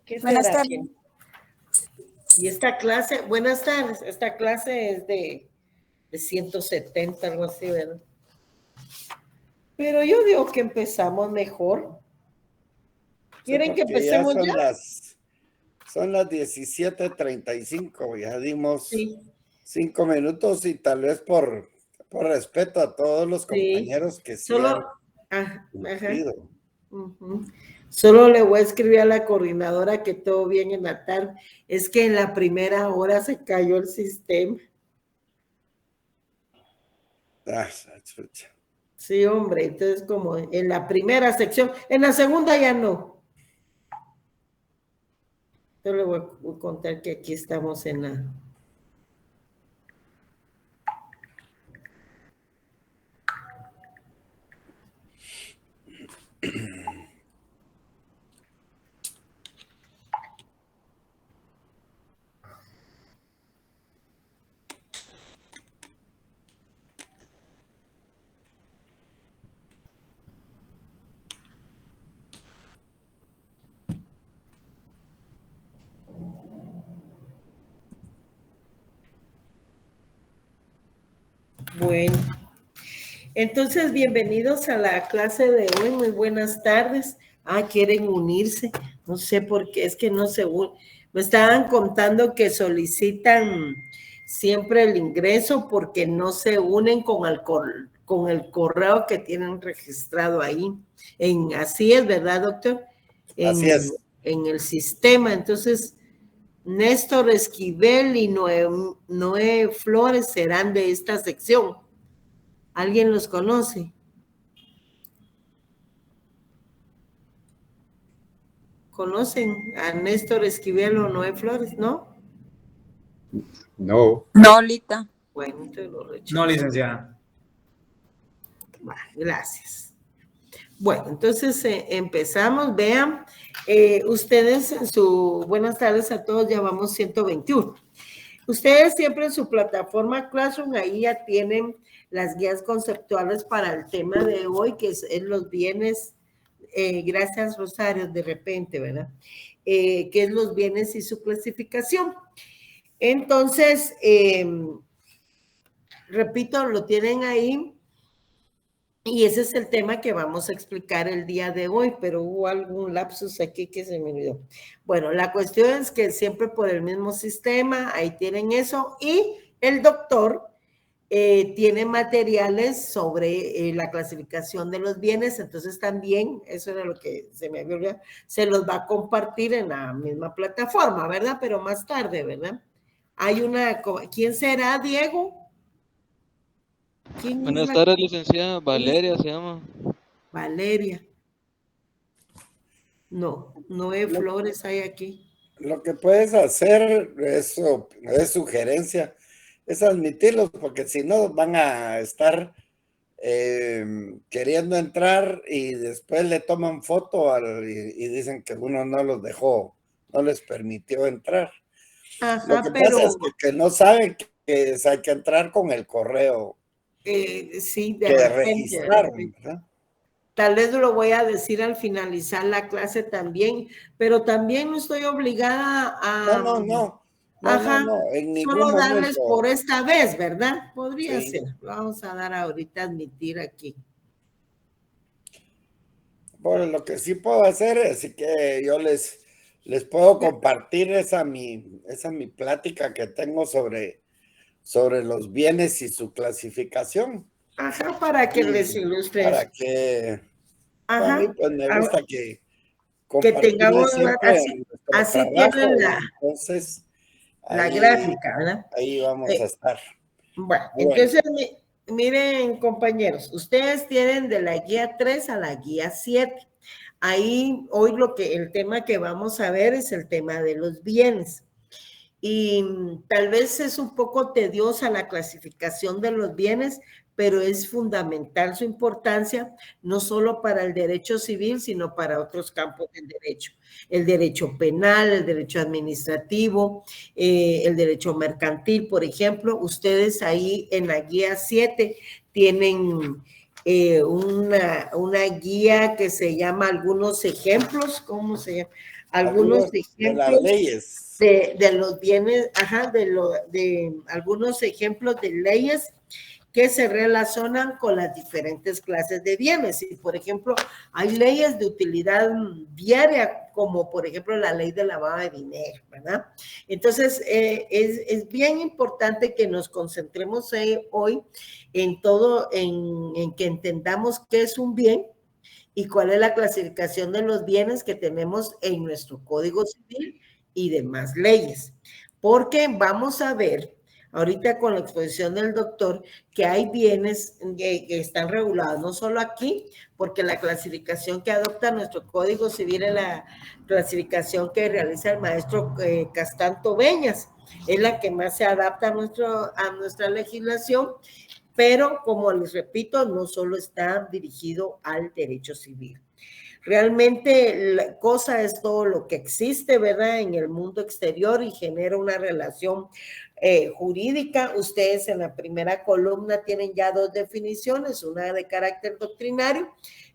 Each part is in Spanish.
¿Qué Buenas será? tardes. Y esta clase, buenas tardes, esta clase es de 170, algo así, ¿verdad? Pero yo digo que empezamos mejor. ¿Quieren que empecemos ya? Son las 17:35, ya dimos Sí. 5 minutos y tal vez por respeto a todos los compañeros que sí han cumplido. Solo le voy a escribir a la coordinadora que todo bien en la tarde. Es que en la primera hora se cayó el sistema. Sí, hombre, entonces como en la primera sección, en la segunda ya no. Yo le voy a contar que aquí estamos en la... Bueno, entonces bienvenidos a la clase de hoy, muy buenas tardes. Quieren unirse, no sé por qué, es que no se unen. Me estaban contando que solicitan siempre el ingreso porque no se unen con el correo que tienen registrado ahí. Así es, ¿verdad, doctor? Así es. En el sistema, entonces... Néstor Esquivel y Noé Flores serán de esta sección. ¿Alguien los conoce? ¿Conocen a Néstor Esquivel o Noé Flores, no? No. No, Lita. Bueno, te lo rechazo. No, licenciada. Bueno, gracias. Bueno, entonces empezamos. Vean, ustedes en su... Buenas tardes a todos, ya vamos 121. Ustedes siempre en su plataforma Classroom, ahí ya tienen las guías conceptuales para el tema de hoy, que es los bienes, gracias Rosario, de repente, ¿verdad? Que es los bienes y su clasificación. Entonces, repito, lo tienen ahí. Y ese es el tema que vamos a explicar el día de hoy, pero hubo algún lapsus aquí que se me olvidó. Bueno, la cuestión es que siempre por el mismo sistema, ahí tienen eso, y el doctor tiene materiales sobre la clasificación de los bienes, entonces también, eso era lo que se me había olvidado, se los va a compartir en la misma plataforma, ¿verdad? Pero más tarde, ¿verdad? Hay una, ¿quién será, Diego? Buenas tardes, licenciada. Valeria se llama. Valeria. No hay Flores hay aquí. Lo que puedes hacer, eso es sugerencia, es admitirlos, porque si no van a estar queriendo entrar y después le toman foto y dicen que uno no los dejó, no les permitió entrar. Lo que pasa es que no saben que hay que entrar con el correo sí, de que repente, registraron, ¿verdad? Tal vez lo voy a decir al finalizar la clase también, pero también no estoy obligada a... No, en ningún solo darles momento. por esta vez, ¿verdad? Podría Sí. ser. Vamos a dar ahorita admitir aquí. Bueno, lo que sí puedo hacer es que yo les puedo compartir esa mi plática que tengo sobre los bienes y su clasificación. Ajá, para que les ilustre. Para que a mí pues me gusta que tengamos siempre así tienen entonces la ahí, gráfica, ¿verdad? Ahí vamos a estar. Bueno, entonces miren, compañeros, ustedes tienen de la guía 3 a la guía 7. Ahí hoy el tema que vamos a ver es el tema de los bienes. Y tal vez es un poco tediosa la clasificación de los bienes, pero es fundamental su importancia, no solo para el derecho civil, sino para otros campos del derecho. El derecho penal, el derecho administrativo, el derecho mercantil, por ejemplo. Ustedes ahí en la guía 7 tienen una guía que se llama Algunos Ejemplos, ¿cómo se llama? Algunos ejemplos de las leyes. De los bienes, ajá, de algunos ejemplos de leyes que se relacionan con las diferentes clases de bienes. Y, por ejemplo, hay leyes de utilidad diaria, como por ejemplo la ley de lavado de dinero, ¿verdad? Entonces, es bien importante que nos concentremos hoy en todo, en que entendamos qué es un bien y cuál es la clasificación de los bienes que tenemos en nuestro Código Civil y demás leyes. Porque vamos a ver ahorita con la exposición del doctor que hay bienes que están regulados, no solo aquí, porque la clasificación que adopta nuestro Código Civil es la clasificación que realiza el maestro Castanto Beñas, es la que más se adapta a nuestra legislación, pero como les repito, no solo está dirigido al derecho civil. Realmente la cosa es todo lo que existe, ¿verdad? En el mundo exterior y genera una relación jurídica. Ustedes en la primera columna tienen ya dos definiciones, una de carácter doctrinario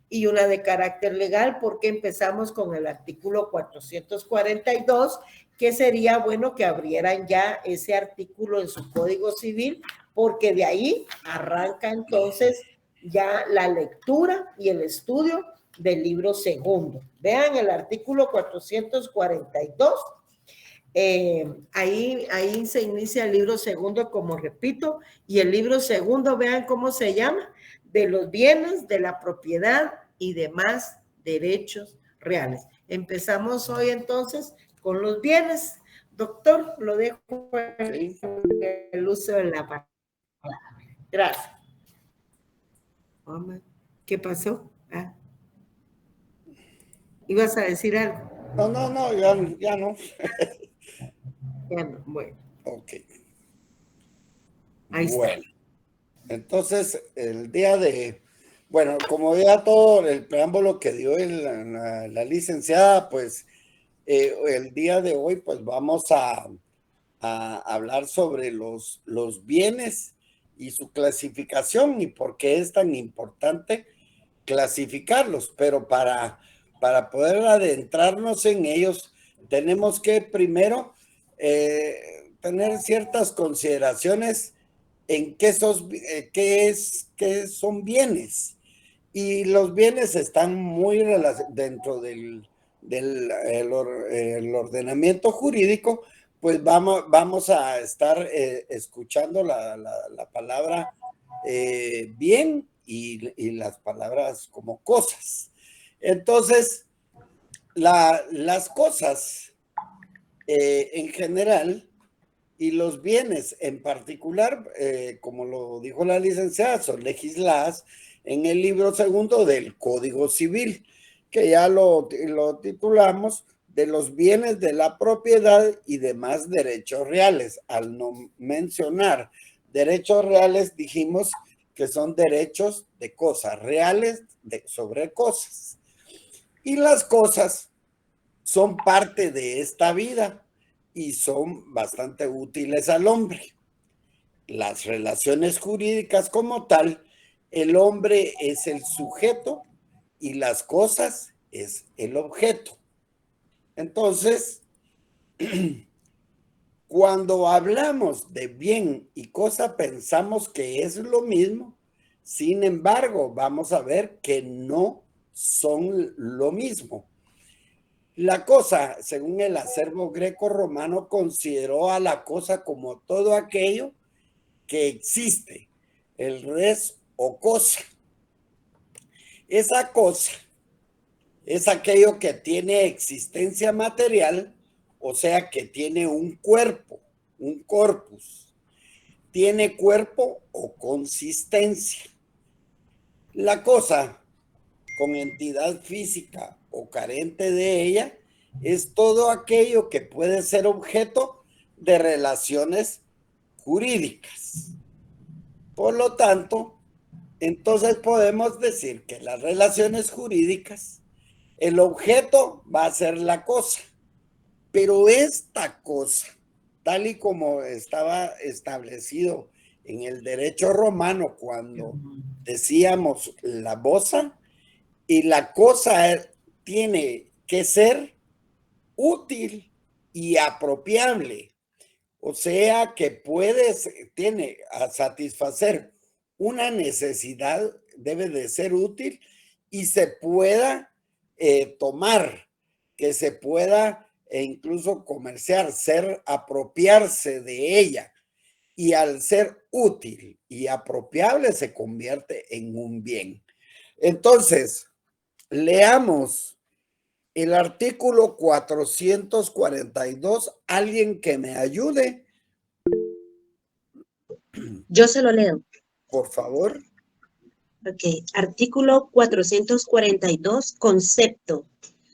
y una de carácter legal, porque empezamos con el artículo 442, que sería bueno que abrieran ya ese artículo en su Código Civil, porque de ahí arranca entonces ya la lectura y el estudio del libro segundo. Vean el artículo 442. Ahí se inicia el libro segundo, como repito, y el libro segundo, vean cómo se llama, de los bienes, de la propiedad y demás derechos reales. Empezamos hoy entonces con los bienes. Doctor, lo dejo en el uso de la palabra. Gracias. ¿Qué pasó? ¿Ibas a decir algo? No, ya no. Ya no, bueno. Ok. Ahí bueno, está. Entonces, bueno, como ya todo el preámbulo que dio la licenciada, pues el día de hoy, pues vamos a hablar sobre los bienes y su clasificación y por qué es tan importante clasificarlos, pero para poder adentrarnos en ellos, tenemos que primero tener ciertas consideraciones en qué son bienes. Y los bienes están muy dentro del el ordenamiento jurídico, pues vamos a estar escuchando la palabra bien y las palabras como cosas. Entonces, las cosas en general y los bienes en particular, como lo dijo la licenciada, son legisladas en el libro segundo del Código Civil, que ya lo titulamos de los bienes de la propiedad y demás derechos reales. Al no mencionar derechos reales, dijimos que son derechos de cosas reales sobre cosas. Y las cosas son parte de esta vida y son bastante útiles al hombre. Las relaciones jurídicas como tal, el hombre es el sujeto y las cosas es el objeto. Entonces, cuando hablamos de bien y cosa, pensamos que es lo mismo. Sin embargo, vamos a ver que no son lo mismo. La cosa, según el acervo greco-romano, consideró a la cosa como todo aquello que existe, el res o cosa. Esa cosa es aquello que tiene existencia material, o sea que tiene un cuerpo, un corpus. Tiene cuerpo o consistencia. La cosa con entidad física o carente de ella es todo aquello que puede ser objeto de relaciones jurídicas. Por lo tanto, entonces podemos decir que las relaciones jurídicas, el objeto va a ser la cosa, pero esta cosa, tal y como estaba establecido en el derecho romano cuando decíamos la cosa, y la cosa tiene que ser útil y apropiable. O sea que tiene a satisfacer una necesidad, debe de ser útil y se pueda tomar, que se pueda incluso comerciar, apropiarse de ella. Y al ser útil y apropiable se convierte en un bien. Entonces, leamos el artículo 442. Alguien que me ayude. Yo se lo leo. Por favor. Ok, artículo 442, concepto.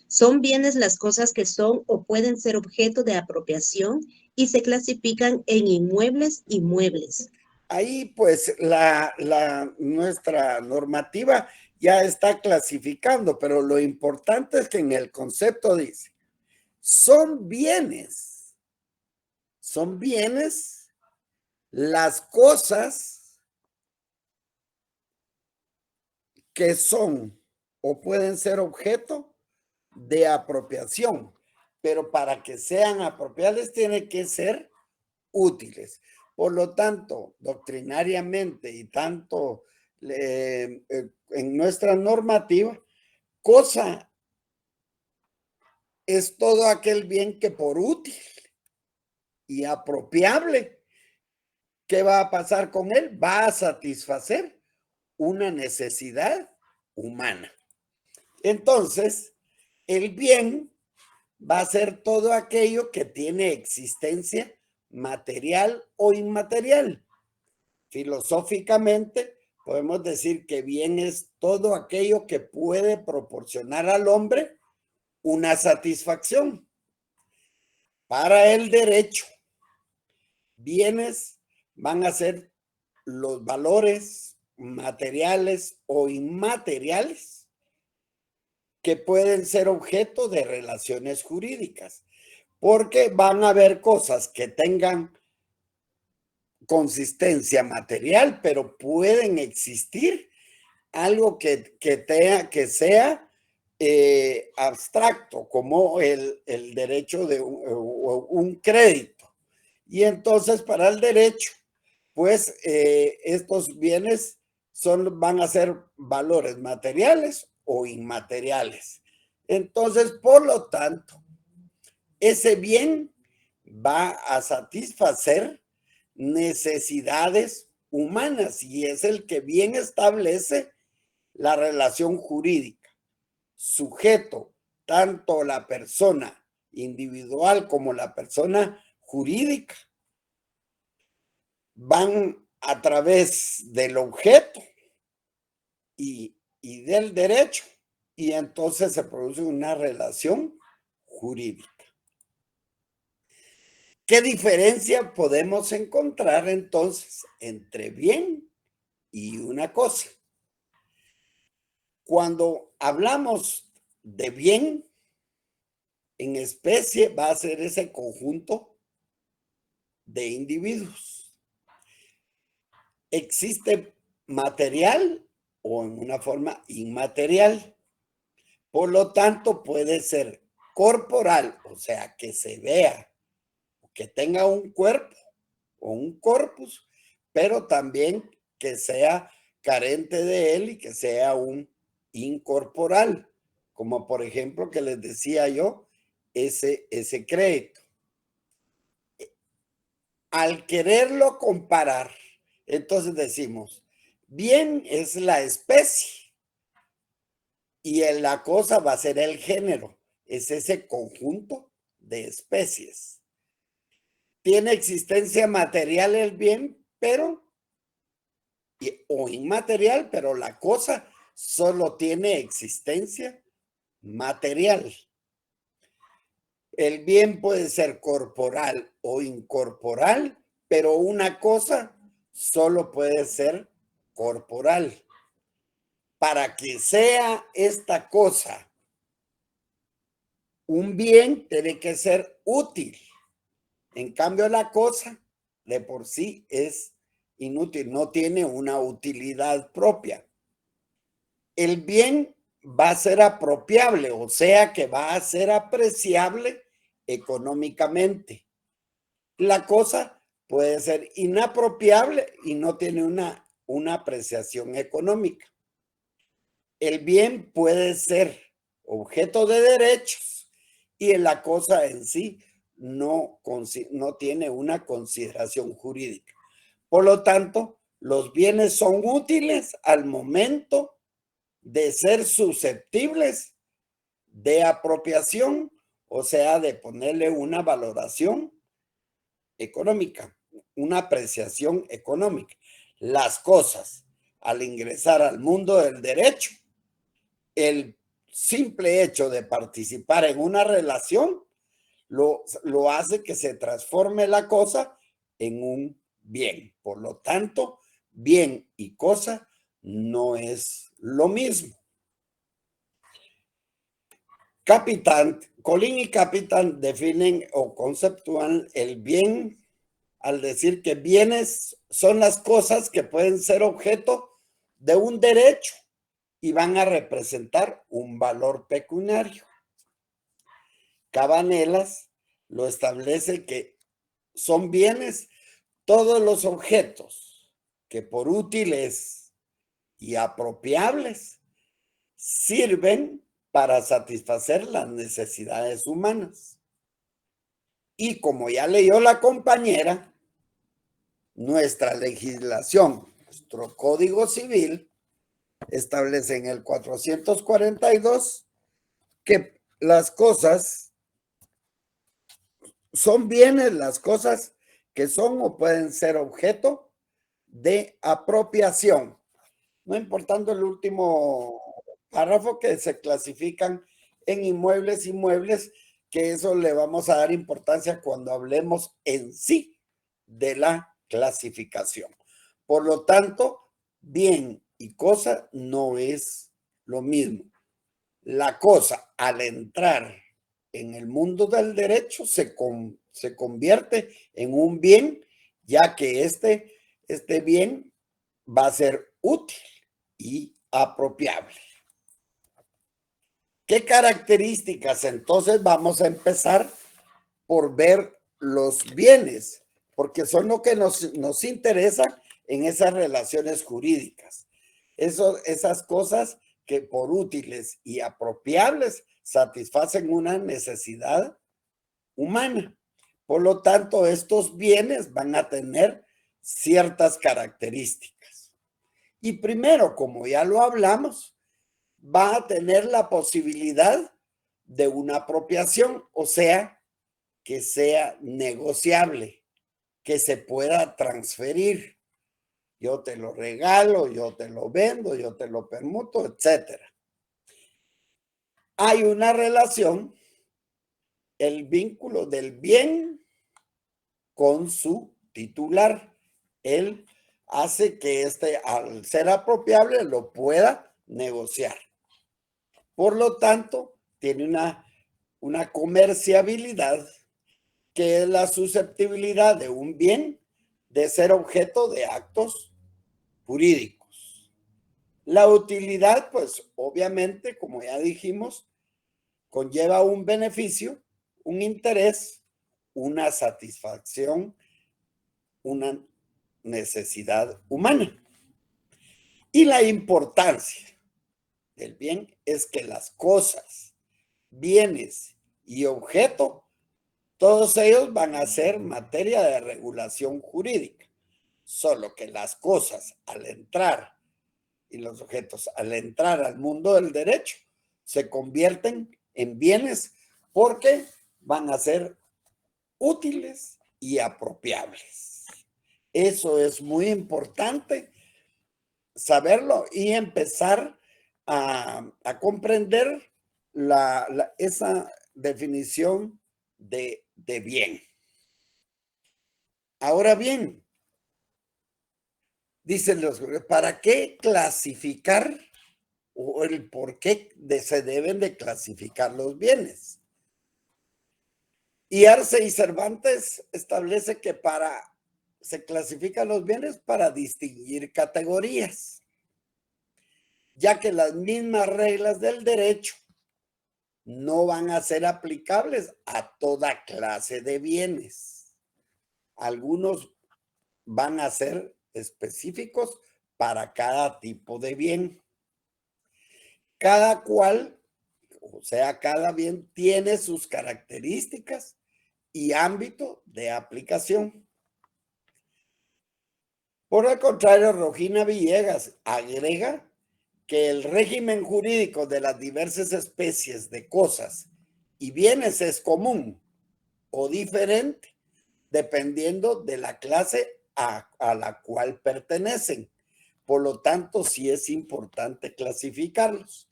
Son bienes las cosas que son o pueden ser objeto de apropiación y se clasifican en inmuebles y muebles. Ahí pues nuestra normativa ya está clasificando, pero lo importante es que en el concepto dice, son bienes las cosas que son o pueden ser objeto de apropiación, pero para que sean apropiables tienen que ser útiles. Por lo tanto, doctrinariamente y tanto en nuestra normativa, cosa es todo aquel bien que por útil y apropiable, ¿qué va a pasar con él? Va a satisfacer una necesidad humana. Entonces, el bien va a ser todo aquello que tiene existencia material o inmaterial. Filosóficamente, podemos decir que bien es todo aquello que puede proporcionar al hombre una satisfacción. Para el derecho, bienes van a ser los valores materiales o inmateriales que pueden ser objeto de relaciones jurídicas, porque van a haber cosas que tengan consistencia material, pero pueden existir algo que sea abstracto, como el derecho de un crédito. Y entonces para el derecho, pues estos bienes van a ser valores materiales o inmateriales. Entonces, por lo tanto, ese bien va a satisfacer necesidades humanas y es el que bien establece la relación jurídica. Sujeto, tanto la persona individual como la persona jurídica, van a través del objeto y del derecho, y entonces se produce una relación jurídica. ¿Qué diferencia podemos encontrar entonces entre bien y una cosa? Cuando hablamos de bien, en especie va a ser ese conjunto de individuos. Existe material o en una forma inmaterial. Por lo tanto, puede ser corporal, o sea, que se vea, que tenga un cuerpo o un corpus, pero también que sea carente de él y que sea un incorporal, como por ejemplo que les decía yo, ese crédito. Al quererlo comparar, entonces decimos, bien es la especie y la cosa va a ser el género, es ese conjunto de especies. Tiene existencia material el bien, pero o inmaterial, pero la cosa solo tiene existencia material. El bien puede ser corporal o incorporal, pero una cosa solo puede ser corporal. Para que sea esta cosa un bien, tiene que ser útil. En cambio, la cosa de por sí es inútil, no tiene una utilidad propia. El bien va a ser apropiable, o sea que va a ser apreciable económicamente. La cosa puede ser inapropiable y no tiene una apreciación económica. El bien puede ser objeto de derechos y la cosa en sí no tiene una consideración jurídica. Por lo tanto, los bienes son útiles al momento de ser susceptibles de apropiación, o sea, de ponerle una valoración económica, una apreciación económica. Las cosas, al ingresar al mundo del derecho, el simple hecho de participar en una relación lo hace que se transforme la cosa en un bien. Por lo tanto, bien y cosa no es lo mismo. Colín y Capitán definen o conceptúan el bien al decir que bienes son las cosas que pueden ser objeto de un derecho y van a representar un valor pecuniario. Cabanelas lo establece que son bienes todos los objetos que por útiles y apropiables sirven para satisfacer las necesidades humanas. Y como ya leyó la compañera, nuestra legislación, nuestro Código Civil, establece en el 442 que las cosas son bienes, las cosas que son o pueden ser objeto de apropiación. No importando el último párrafo, que se clasifican en inmuebles y muebles, que eso le vamos a dar importancia cuando hablemos en sí de la clasificación. Por lo tanto, bien y cosa no es lo mismo. La cosa, al entrar en el mundo del derecho, se convierte en un bien, ya que este bien va a ser útil y apropiable. ¿Qué características? Entonces vamos a empezar por ver los bienes, porque son lo que nos interesa en esas relaciones jurídicas. Esas cosas que por útiles y apropiables satisfacen una necesidad humana. Por lo tanto, estos bienes van a tener ciertas características. Y primero, como ya lo hablamos, va a tener la posibilidad de una apropiación, o sea, que sea negociable, que se pueda transferir. Yo te lo regalo, yo te lo vendo, yo te lo permuto, etc. Hay una relación, el vínculo del bien con su titular. Él hace que al ser apropiable, lo pueda negociar. Por lo tanto, tiene una comerciabilidad, que es la susceptibilidad de un bien de ser objeto de actos jurídicos. La utilidad, pues obviamente, como ya dijimos, conlleva un beneficio, un interés, una satisfacción, una necesidad humana. Y la importancia del bien es que las cosas, bienes y objeto, todos ellos van a ser materia de regulación jurídica. Solo que las cosas al entrar y los objetos al entrar al mundo del derecho se convierten en bienes porque van a ser útiles y apropiables. Eso es muy importante saberlo y empezar a comprender esa definición de bien. Ahora bien, dicen los, ¿para qué clasificar o el por qué se deben de clasificar los bienes? Y Arce y Cervantes establece que para se clasifican los bienes para distinguir categorías, ya que las mismas reglas del derecho no van a ser aplicables a toda clase de bienes. Algunos van a ser específicos para cada tipo de bien. Cada cual, o sea, cada bien tiene sus características y ámbito de aplicación. Por el contrario, Rojina Villegas agrega que el régimen jurídico de las diversas especies de cosas y bienes es común o diferente, dependiendo de la clase a la cual pertenecen. Por lo tanto, sí es importante clasificarlos.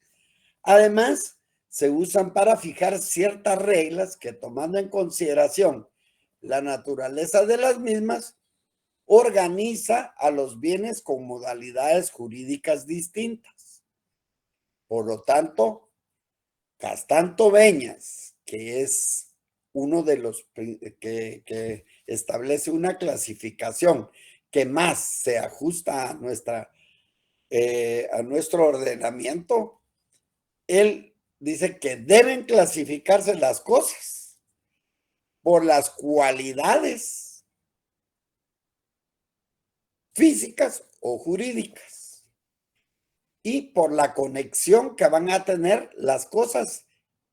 Además, se usan para fijar ciertas reglas que, tomando en consideración la naturaleza de las mismas, organiza a los bienes con modalidades jurídicas distintas. Por lo tanto, Castán-Tobeñas, que es uno de los que establece una clasificación que más se ajusta a nuestro ordenamiento, él dice que deben clasificarse las cosas por las cualidades físicas o jurídicas y por la conexión que van a tener las cosas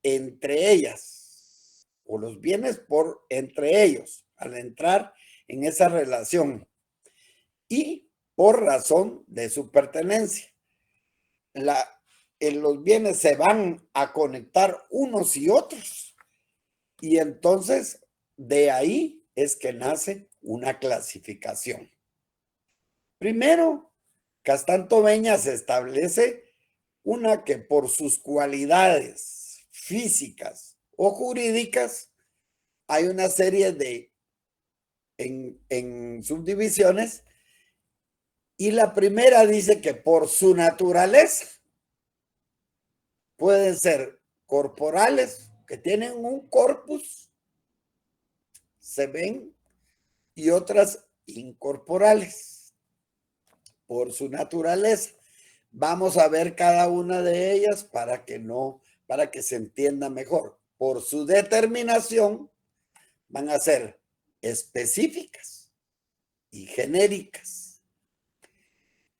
entre ellas o los bienes entre ellos al entrar en esa relación y por razón de su pertenencia. Los bienes se van a conectar unos y otros y entonces de ahí es que nace una clasificación. Primero, Castán-Tobeñas establece una que por sus cualidades físicas o jurídicas hay una serie de en subdivisiones y la primera dice que por su naturaleza pueden ser corporales, que tienen un corpus, se ven, y otras incorporales, por su naturaleza. Vamos a ver cada una de ellas para que se entienda mejor. Por su determinación, van a ser específicas y genéricas.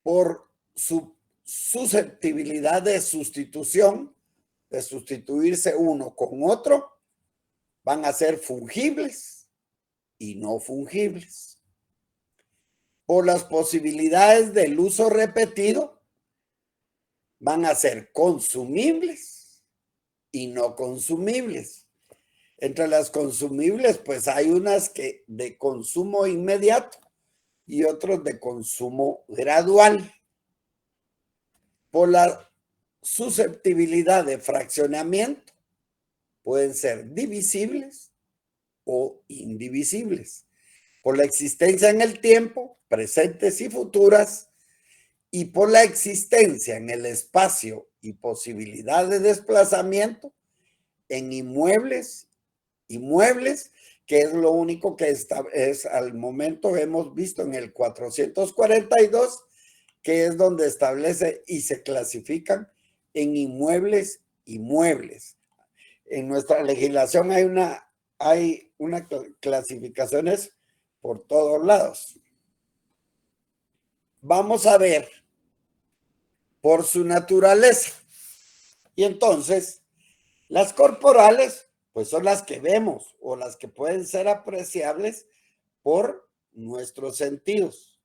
Por su susceptibilidad de sustitución, de sustituirse uno con otro, van a ser fungibles y no fungibles. Por las posibilidades del uso repetido, van a ser consumibles y no consumibles. Entre las consumibles, pues hay unas que de consumo inmediato y otros de consumo gradual. Por la susceptibilidad de fraccionamiento, pueden ser divisibles o indivisibles. Por la existencia en el tiempo, presentes y futuras, y por la existencia en el espacio y posibilidad de desplazamiento en inmuebles, que es lo único que al momento hemos visto en el 442, que es donde establece y se clasifican en inmuebles y muebles. En nuestra legislación hay una clasificaciones por todos lados. Vamos a ver por su naturaleza. Y entonces, las corporales, pues son las que vemos o las que pueden ser apreciables por nuestros sentidos.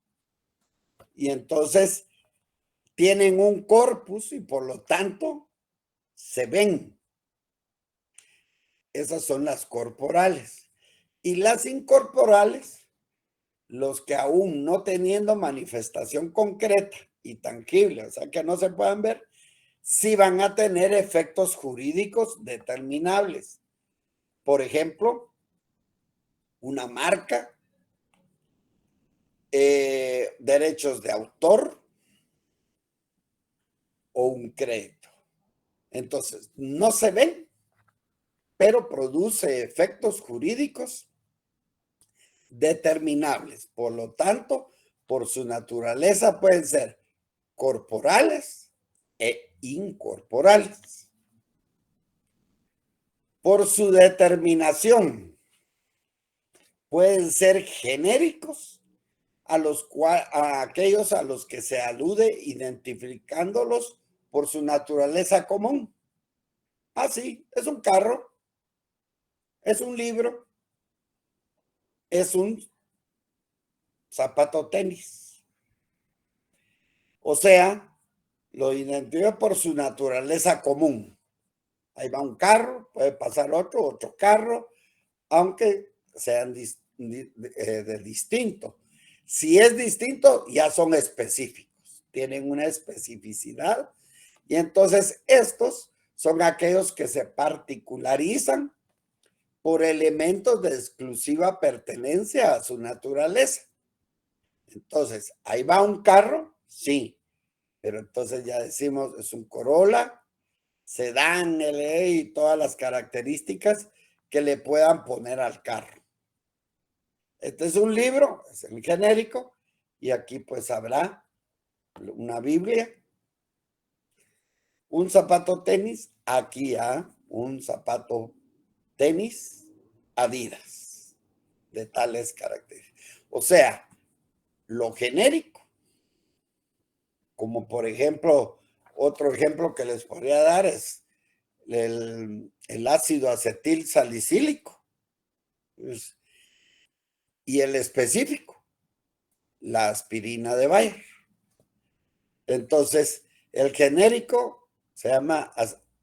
Y entonces, tienen un corpus y por lo tanto, se ven. Esas son las corporales. Y las incorporales, los que aún no teniendo manifestación concreta y tangible, o sea que no se puedan ver, sí van a tener efectos jurídicos determinables. Por ejemplo, una marca, derechos de autor o un crédito. Entonces, no se ven, pero produce efectos jurídicos determinables. Por lo tanto, por su naturaleza pueden ser corporales e incorporales. Por su determinación, pueden ser genéricos a aquellos a los que se alude identificándolos por su naturaleza común. Sí, es un carro, es un libro, es un zapato tenis. O sea, lo identifica por su naturaleza común. Ahí va un carro, puede pasar otro carro, aunque sean de distinto. Si es distinto, ya son específicos, tienen una especificidad, y entonces estos son aquellos que se particularizan por elementos de exclusiva pertenencia a su naturaleza. Entonces, ahí va un carro, sí, pero entonces ya decimos, es un Corolla, sedán, LE y todas las características que le puedan poner al carro. Este es un libro, es el genérico, y aquí pues habrá una Biblia, un zapato tenis, aquí un zapato tenis Adidas, de tales características. O sea, lo genérico, como por ejemplo, otro ejemplo que les podría dar es el ácido acetil salicílico, y el específico, la aspirina de Bayer. Entonces, el genérico se llama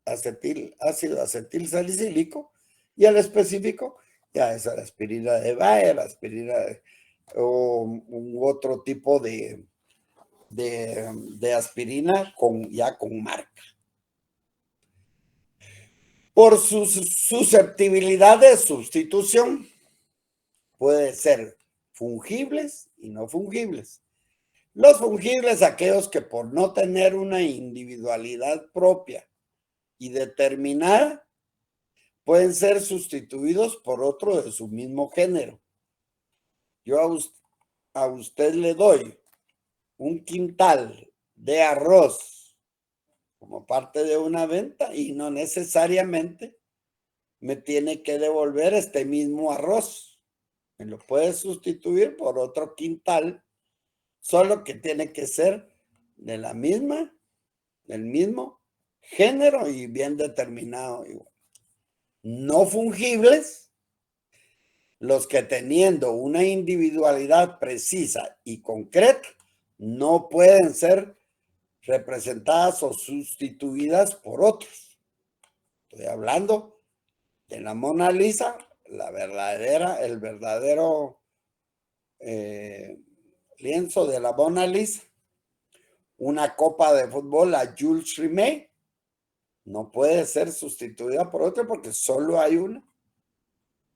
ácido acetil salicílico, y el específico ya es la aspirina de Bayer, o otro tipo de aspirina ya con marca. Por su susceptibilidad de sustitución, puede ser fungibles y no fungibles. Los fungibles, aquellos que por no tener una individualidad propia y determinada, pueden ser sustituidos por otro de su mismo género. Yo a usted le doy un quintal de arroz como parte de una venta y no necesariamente me tiene que devolver este mismo arroz. Me lo puede sustituir por otro quintal, solo que tiene que ser del mismo género y bien determinado. No fungibles, los que teniendo una individualidad precisa y concreta, no pueden ser representadas o sustituidas por otros. Estoy hablando de la Mona Lisa, el verdadero lienzo de la Mona Lisa. Una copa de fútbol, la Jules Rimet, no puede ser sustituida por otra porque solo hay una.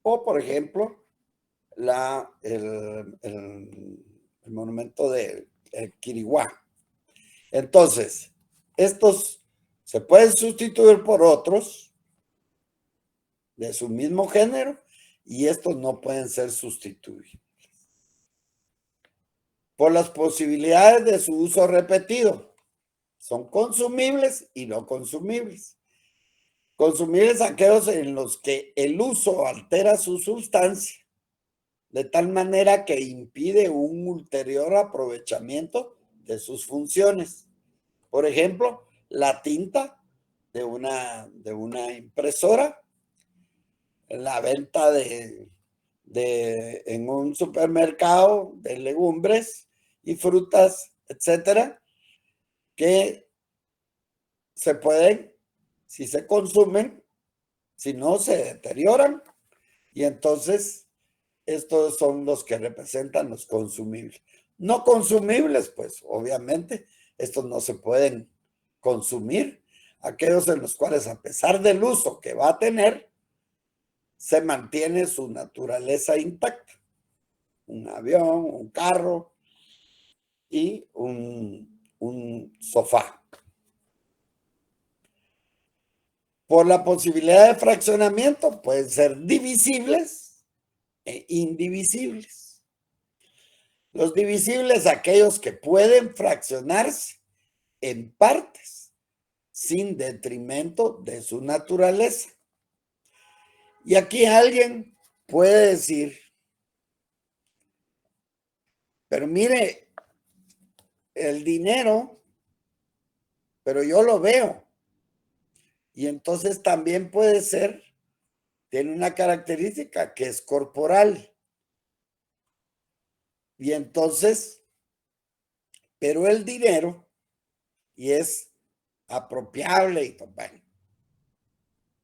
O, por ejemplo, el monumento de Quiriguá. Entonces, estos se pueden sustituir por otros de su mismo género y estos no pueden ser sustituidos por las posibilidades de su uso repetido. Son consumibles y no consumibles. Consumibles aquellos en los que el uso altera su sustancia de tal manera que impide un ulterior aprovechamiento de sus funciones. Por ejemplo, la tinta de una impresora, la venta en un supermercado de legumbres y frutas, etcétera, que se pueden, si se consumen, si no, se deterioran, y entonces estos son los que representan los consumibles. No consumibles, pues obviamente estos no se pueden consumir, aquellos en los cuales a pesar del uso que va a tener, se mantiene su naturaleza intacta. Un avión, un carro y un sofá. Por la posibilidad de fraccionamiento, pueden ser divisibles e indivisibles. Los divisibles, aquellos que pueden fraccionarse en partes sin detrimento de su naturaleza. Y aquí alguien puede decir, pero mire, el dinero, pero yo lo veo. Y entonces también puede ser, tiene una característica que es corporal. Y entonces, pero el dinero, y es apropiable y todo, bueno.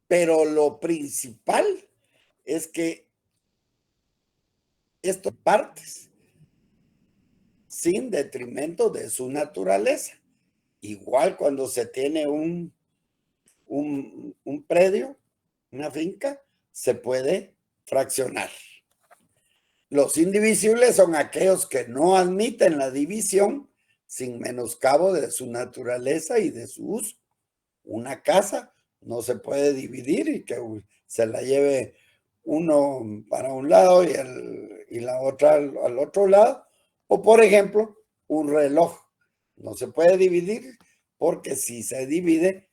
Pero lo principal es que esto partes sin detrimento de su naturaleza. Igual cuando se tiene un predio, una finca, se puede fraccionar. Los indivisibles son aquellos que no admiten la división sin menoscabo de su naturaleza y de su uso. Una casa no se puede dividir y que se la lleve uno para un lado y la otra al otro lado. O por ejemplo, un reloj. No se puede dividir porque si se divide,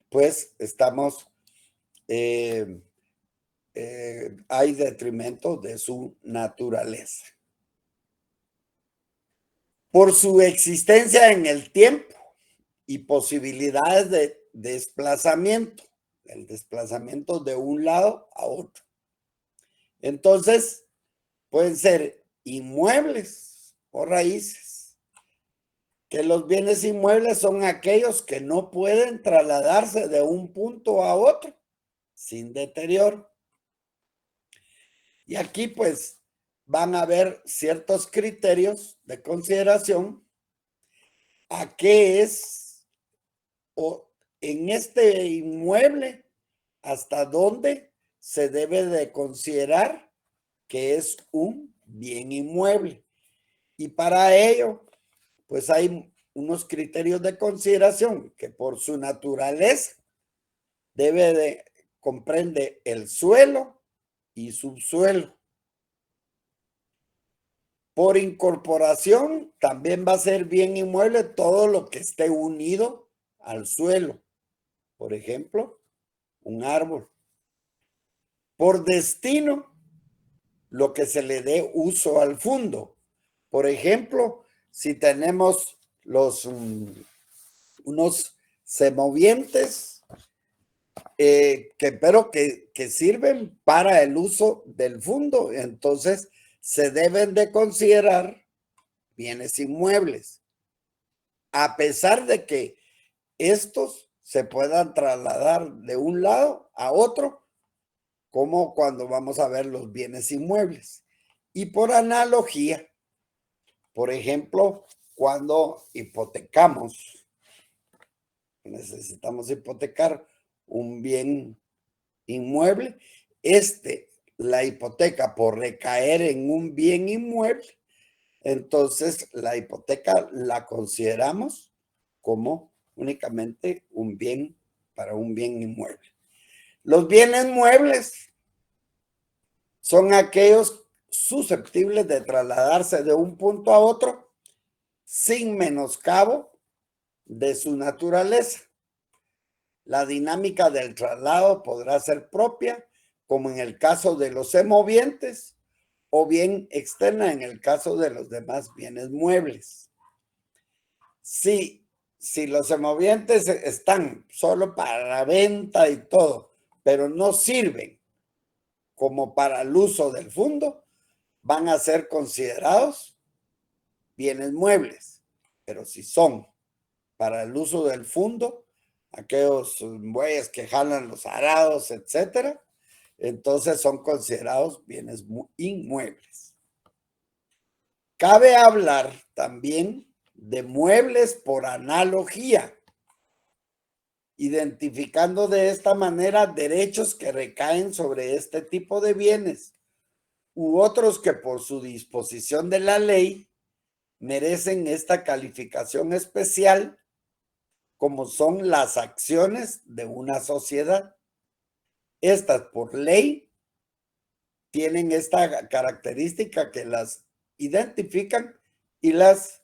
pues estamos, hay detrimento de su naturaleza. Por su existencia en el tiempo y posibilidades de desplazamiento, el desplazamiento de un lado a otro. Entonces, pueden ser inmuebles o raíces, que los bienes inmuebles son aquellos que no pueden trasladarse de un punto a otro sin deterioro. Y aquí pues van a haber ciertos criterios de consideración a qué es o en este inmueble hasta dónde se debe de considerar que es un bien inmueble. Y para ello, pues hay unos criterios de consideración que por su naturaleza comprende el suelo y subsuelo. Por incorporación, también va a ser bien inmueble todo lo que esté unido al suelo. Por ejemplo, un árbol. Por destino, lo que se le dé uso al fondo. Por ejemplo, si tenemos unos semovientes que sirven para el uso del fondo, entonces se deben de considerar bienes inmuebles, a pesar de que estos se puedan trasladar de un lado a otro, como cuando vamos a ver los bienes inmuebles. Y por analogía, por ejemplo, cuando hipotecamos, necesitamos hipotecar un bien inmueble, la hipoteca por recaer en un bien inmueble, entonces la hipoteca la consideramos como únicamente un bien para un bien inmueble. Los bienes muebles son aquellos susceptibles de trasladarse de un punto a otro sin menoscabo de su naturaleza. La dinámica del traslado podrá ser propia, como en el caso de los semovientes, o bien externa en el caso de los demás bienes muebles. Si los semovientes están solo para la venta y todo, pero no sirven como para el uso del fondo, van a ser considerados bienes muebles. Pero si son para el uso del fondo, aquellos bueyes que jalan los arados, etcétera, entonces son considerados bienes inmuebles. Cabe hablar también de muebles por analogía, identificando de esta manera derechos que recaen sobre este tipo de bienes u otros que por su disposición de la ley merecen esta calificación especial, como son las acciones de una sociedad. Estas por ley tienen esta característica que las identifican y las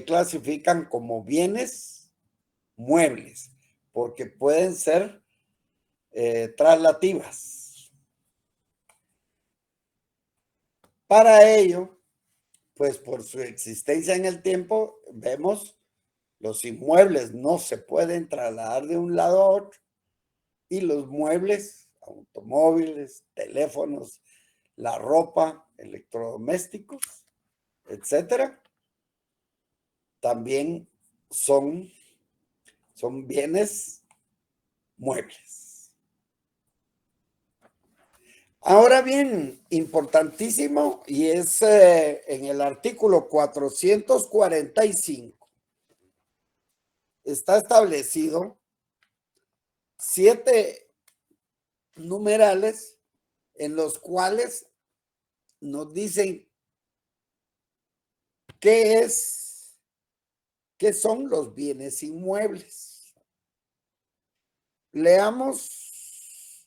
clasifican como bienes muebles, porque pueden ser traslativas. Para ello, pues por su existencia en el tiempo, vemos los inmuebles no se pueden trasladar de un lado a otro y los muebles, automóviles, teléfonos, la ropa, electrodomésticos, etcétera, también son bienes muebles. Ahora bien, importantísimo, y es en el artículo 445, está establecido 7 numerales en los cuales nos dicen qué son los bienes inmuebles. Leamos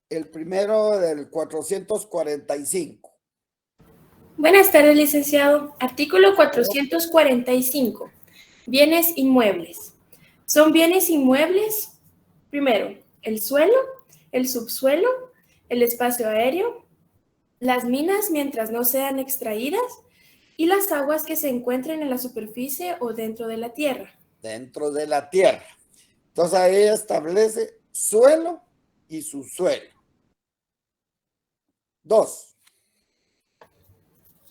el primero del 445. Buenas tardes, licenciado. Artículo 445. Bienes inmuebles. Son bienes inmuebles, primero, el suelo, el subsuelo, el espacio aéreo, las minas mientras no sean extraídas y las aguas que se encuentren en la superficie o dentro de la tierra. Dentro de la tierra. Entonces ahí establece suelo y subsuelo. 2.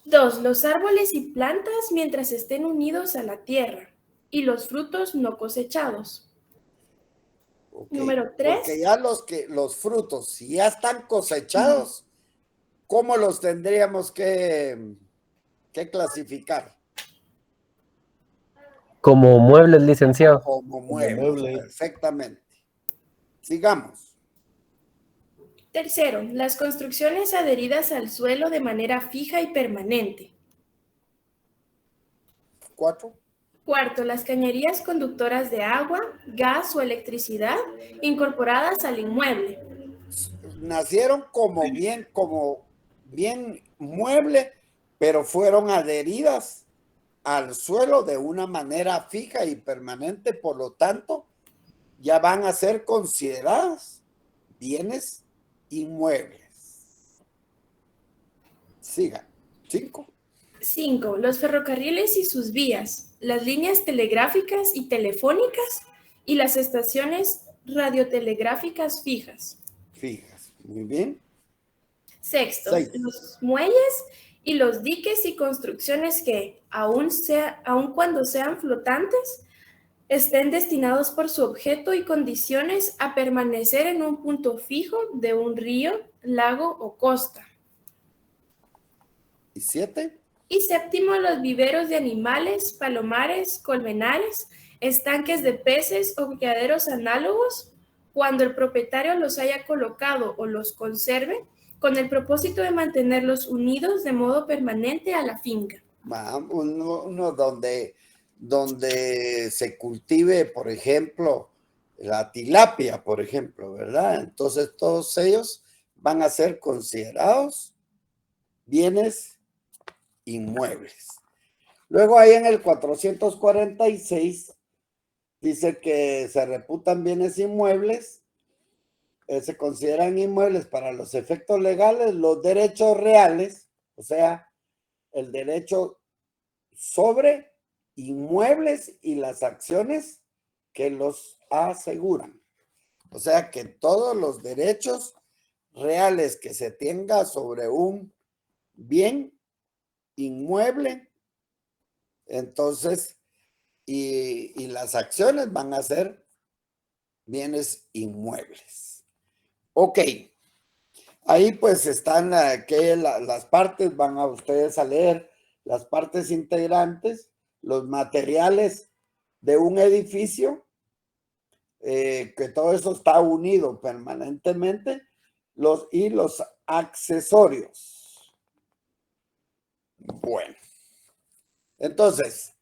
2. Los árboles y plantas mientras estén unidos a la tierra y los frutos no cosechados. Okay. Número 3. Porque ya los frutos, si ya están cosechados, ¿cómo los tendríamos que clasificar? Como muebles, licenciado. Como muebles, perfectamente. Sigamos. Tercero, las construcciones adheridas al suelo de manera fija y permanente. 4. Cuarto, las cañerías conductoras de agua, gas o electricidad incorporadas al inmueble. Nacieron como bien mueble, pero fueron adheridas al suelo de una manera fija y permanente, por lo tanto, ya van a ser consideradas bienes inmuebles. Sigan. 5. 5. Los ferrocarriles y sus vías, las líneas telegráficas y telefónicas y las estaciones radiotelegráficas fijas. Fijas. Muy bien. Sexto, 6. los muelles y los diques y construcciones que, aun cuando sean flotantes, estén destinados por su objeto y condiciones a permanecer en un punto fijo de un río, lago o costa. ¿Y 7? Y séptimo, los viveros de animales, palomares, colmenares, estanques de peces o criaderos análogos, cuando el propietario los haya colocado o los conserve, con el propósito de mantenerlos unidos de modo permanente a la finca. Uno donde se cultive, por ejemplo, la tilapia, por ejemplo, ¿verdad? Entonces todos ellos van a ser considerados bienes inmuebles. Luego ahí en el 446 dice que se reputan bienes inmuebles, se consideran inmuebles para los efectos legales los derechos reales, o sea, el derecho sobre inmuebles y las acciones que los aseguran. O sea que todos los derechos reales que se tenga sobre un bien inmueble, entonces, y las acciones van a ser bienes inmuebles. Ok, ahí pues están las partes, van a ustedes a leer las partes integrantes, los materiales de un edificio, que todo eso está unido permanentemente, los accesorios. Bueno, entonces,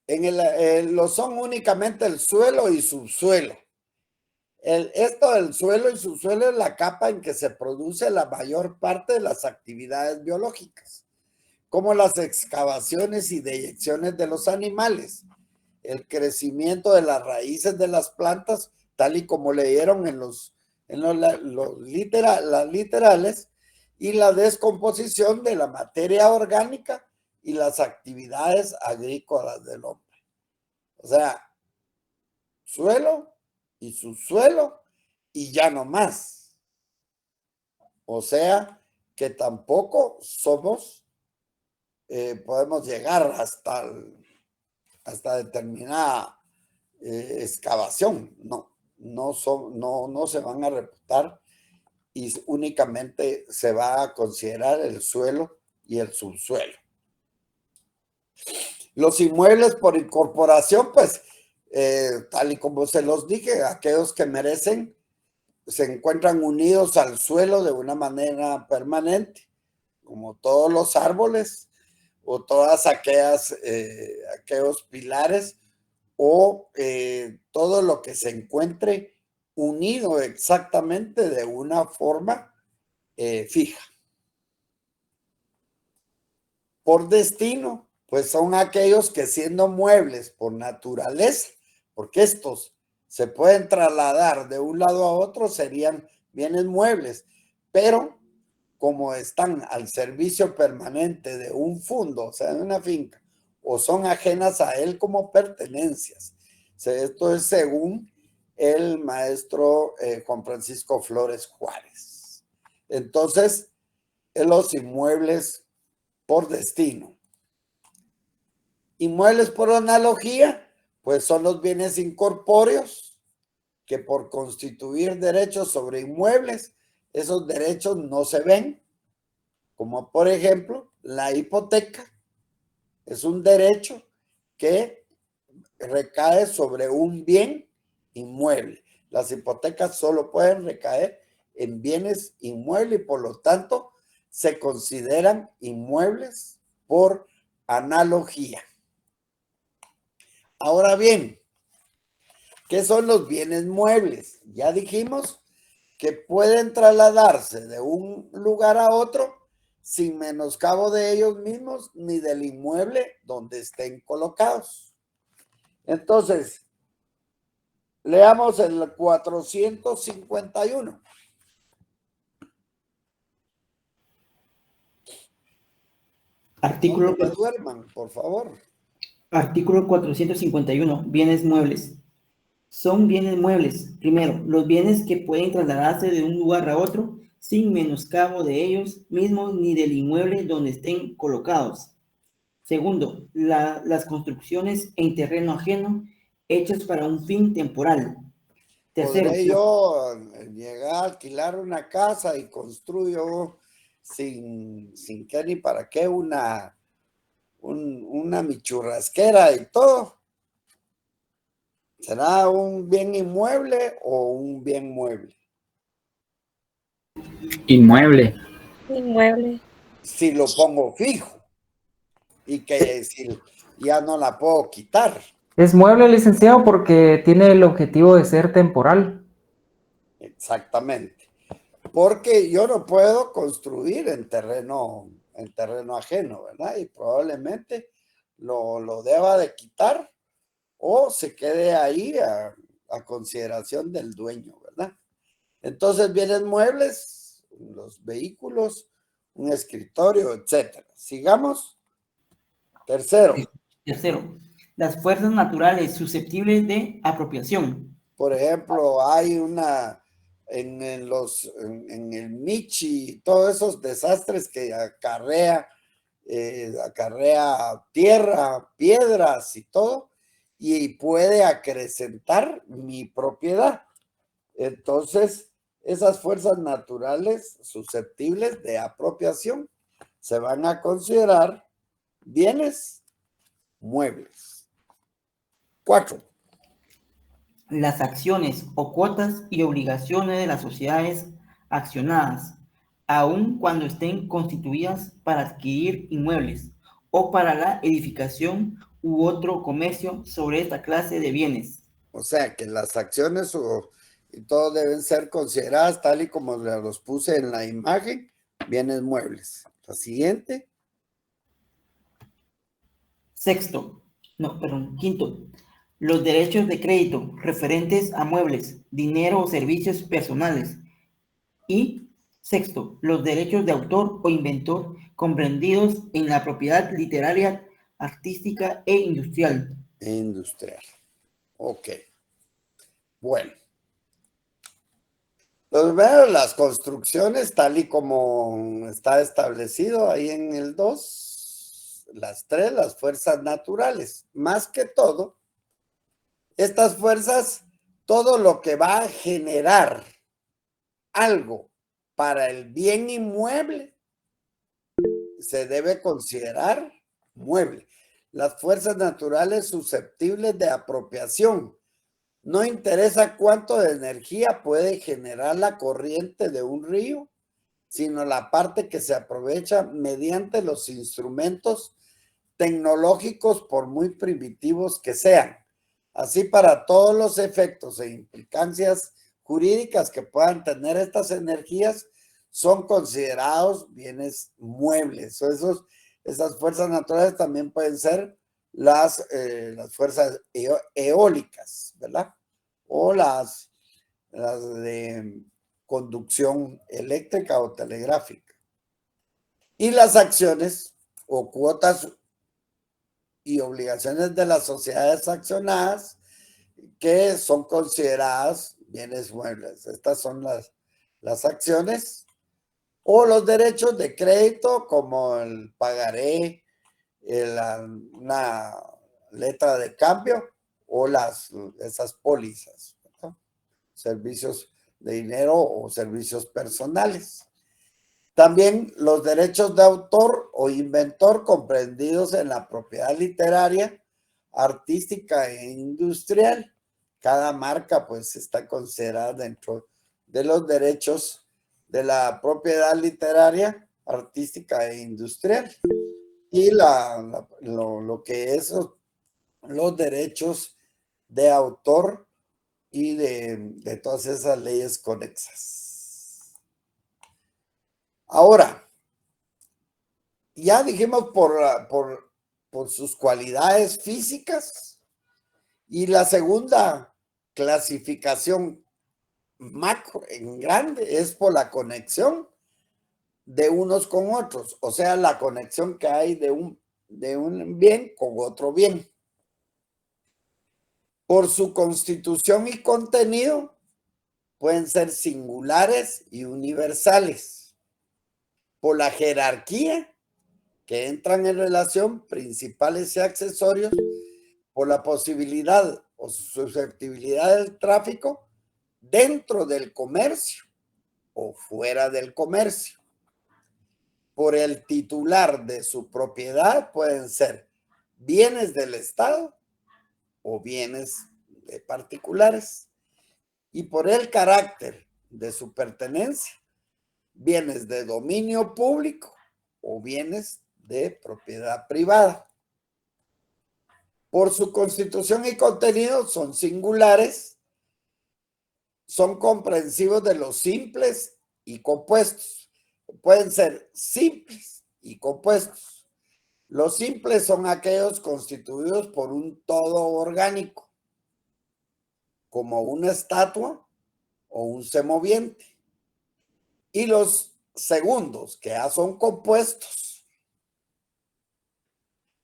lo son únicamente el suelo y subsuelo. Esto del suelo y subsuelo es la capa en que se produce la mayor parte de las actividades biológicas, como las excavaciones y deyecciones de los animales, el crecimiento de las raíces de las plantas, tal y como leyeron en las literales, y la descomposición de la materia orgánica y las actividades agrícolas del hombre. O sea, suelo y subsuelo y ya no más. O sea, que tampoco podemos llegar hasta determinada excavación. No se van a reputar y únicamente se va a considerar el suelo y el subsuelo. Los inmuebles por incorporación, pues, tal y como se los dije, aquellos que merecen se encuentran unidos al suelo de una manera permanente, como todos los árboles o todas aquellos pilares o todo lo que se encuentre unido exactamente de una forma fija. Por destino, pues son aquellos que siendo muebles por naturaleza, porque estos se pueden trasladar de un lado a otro, serían bienes muebles, pero como están al servicio permanente de un fondo, o sea, de una finca, o son ajenas a él como pertenencias. O sea, esto es según el maestro Juan Francisco Flores Juárez. Entonces, los inmuebles por destino. Inmuebles por analogía, pues son los bienes incorpóreos que por constituir derechos sobre inmuebles, esos derechos no se ven, como por ejemplo la hipoteca. Es un derecho que recae sobre un bien inmueble. Las hipotecas solo pueden recaer en bienes inmuebles y por lo tanto se consideran inmuebles por analogía. Ahora bien, ¿qué son los bienes muebles? Ya dijimos que pueden trasladarse de un lugar a otro sin menoscabo de ellos mismos ni del inmueble donde estén colocados. Entonces, leamos el 451. Artículo, No me duerman, por favor. Artículo 451. Bienes muebles. Son bienes muebles. Primero, los bienes que pueden trasladarse de un lugar a otro sin menoscabo de ellos mismos ni del inmueble donde estén colocados. Segundo, las construcciones en terreno ajeno hechas para un fin temporal. Tercero, ¿podré yo llegar a alquilar una casa y construyo sin qué ni para qué una michurrasquera y todo? ¿Será un bien inmueble o un bien mueble? Inmueble. Inmueble. Si lo pongo fijo y que si ya no la puedo quitar. Es mueble, licenciado, porque tiene el objetivo de ser temporal. Exactamente. Porque yo no puedo construir en terreno ajeno, ¿verdad? Y probablemente lo deba de quitar o se quede ahí a consideración del dueño, ¿verdad? Entonces, bienes muebles, los vehículos, un escritorio, etcétera. Sigamos. Tercero, las fuerzas naturales susceptibles de apropiación. por ejemplo, hay en el Michi, todos esos desastres que acarrea tierra, piedras y todo, y puede acrecentar mi propiedad. Entonces, esas fuerzas naturales susceptibles de apropiación se van a considerar bienes muebles. 4. Las acciones o cuotas y obligaciones de las sociedades accionadas, aun cuando estén constituidas para adquirir inmuebles o para la edificación u otro comercio sobre esta clase de bienes. O sea, que las acciones y todos deben ser consideradas tal y como los puse en la imagen, bienes muebles. La siguiente. Quinto, los derechos de crédito referentes a muebles, dinero o servicios personales. Y sexto, los derechos de autor o inventor comprendidos en la propiedad literaria, artística e industrial. Industrial. Ok. Bueno. Las construcciones, tal y como está establecido ahí en el 2, las 3, las fuerzas naturales. Más que todo, estas fuerzas, todo lo que va a generar algo para el bien inmueble, se debe considerar mueble. Las fuerzas naturales susceptibles de apropiación. No interesa cuánto de energía puede generar la corriente de un río, sino la parte que se aprovecha mediante los instrumentos tecnológicos, por muy primitivos que sean. Así, para todos los efectos e implicancias jurídicas que puedan tener estas energías, son considerados bienes muebles. Esas fuerzas naturales también pueden ser las fuerzas eólicas, ¿verdad? O las de conducción eléctrica o telegráfica. Y las acciones o cuotas y obligaciones de las sociedades accionadas, que son consideradas bienes muebles. Estas son las acciones o los derechos de crédito, como el pagaré, una letra de cambio o esas pólizas, ¿no? Servicios de dinero o servicios personales. También los derechos de autor o inventor comprendidos en la propiedad literaria, artística e industrial. Cada marca pues está considerada dentro de los derechos de la propiedad literaria, artística e industrial. Y lo que es los derechos de autor y de todas esas leyes conexas. Ahora, ya dijimos por sus cualidades físicas, y la segunda clasificación macro en grande es por la conexión de unos con otros, o sea, la conexión que hay de un bien con otro bien. Por su constitución y contenido, pueden ser singulares y universales. Por la jerarquía que entran en relación, principales y accesorios, por la posibilidad o susceptibilidad del tráfico dentro del comercio o fuera del comercio. Por el titular de su propiedad, pueden ser bienes del Estado o bienes de particulares. Y por el carácter de su pertenencia, bienes de dominio público o bienes de propiedad privada. Por su constitución y contenido, son singulares, son comprensivos de los simples y compuestos. Pueden ser simples y compuestos. Los simples son aquellos constituidos por un todo orgánico, como una estatua o un semoviente. Y los segundos, que ya son compuestos,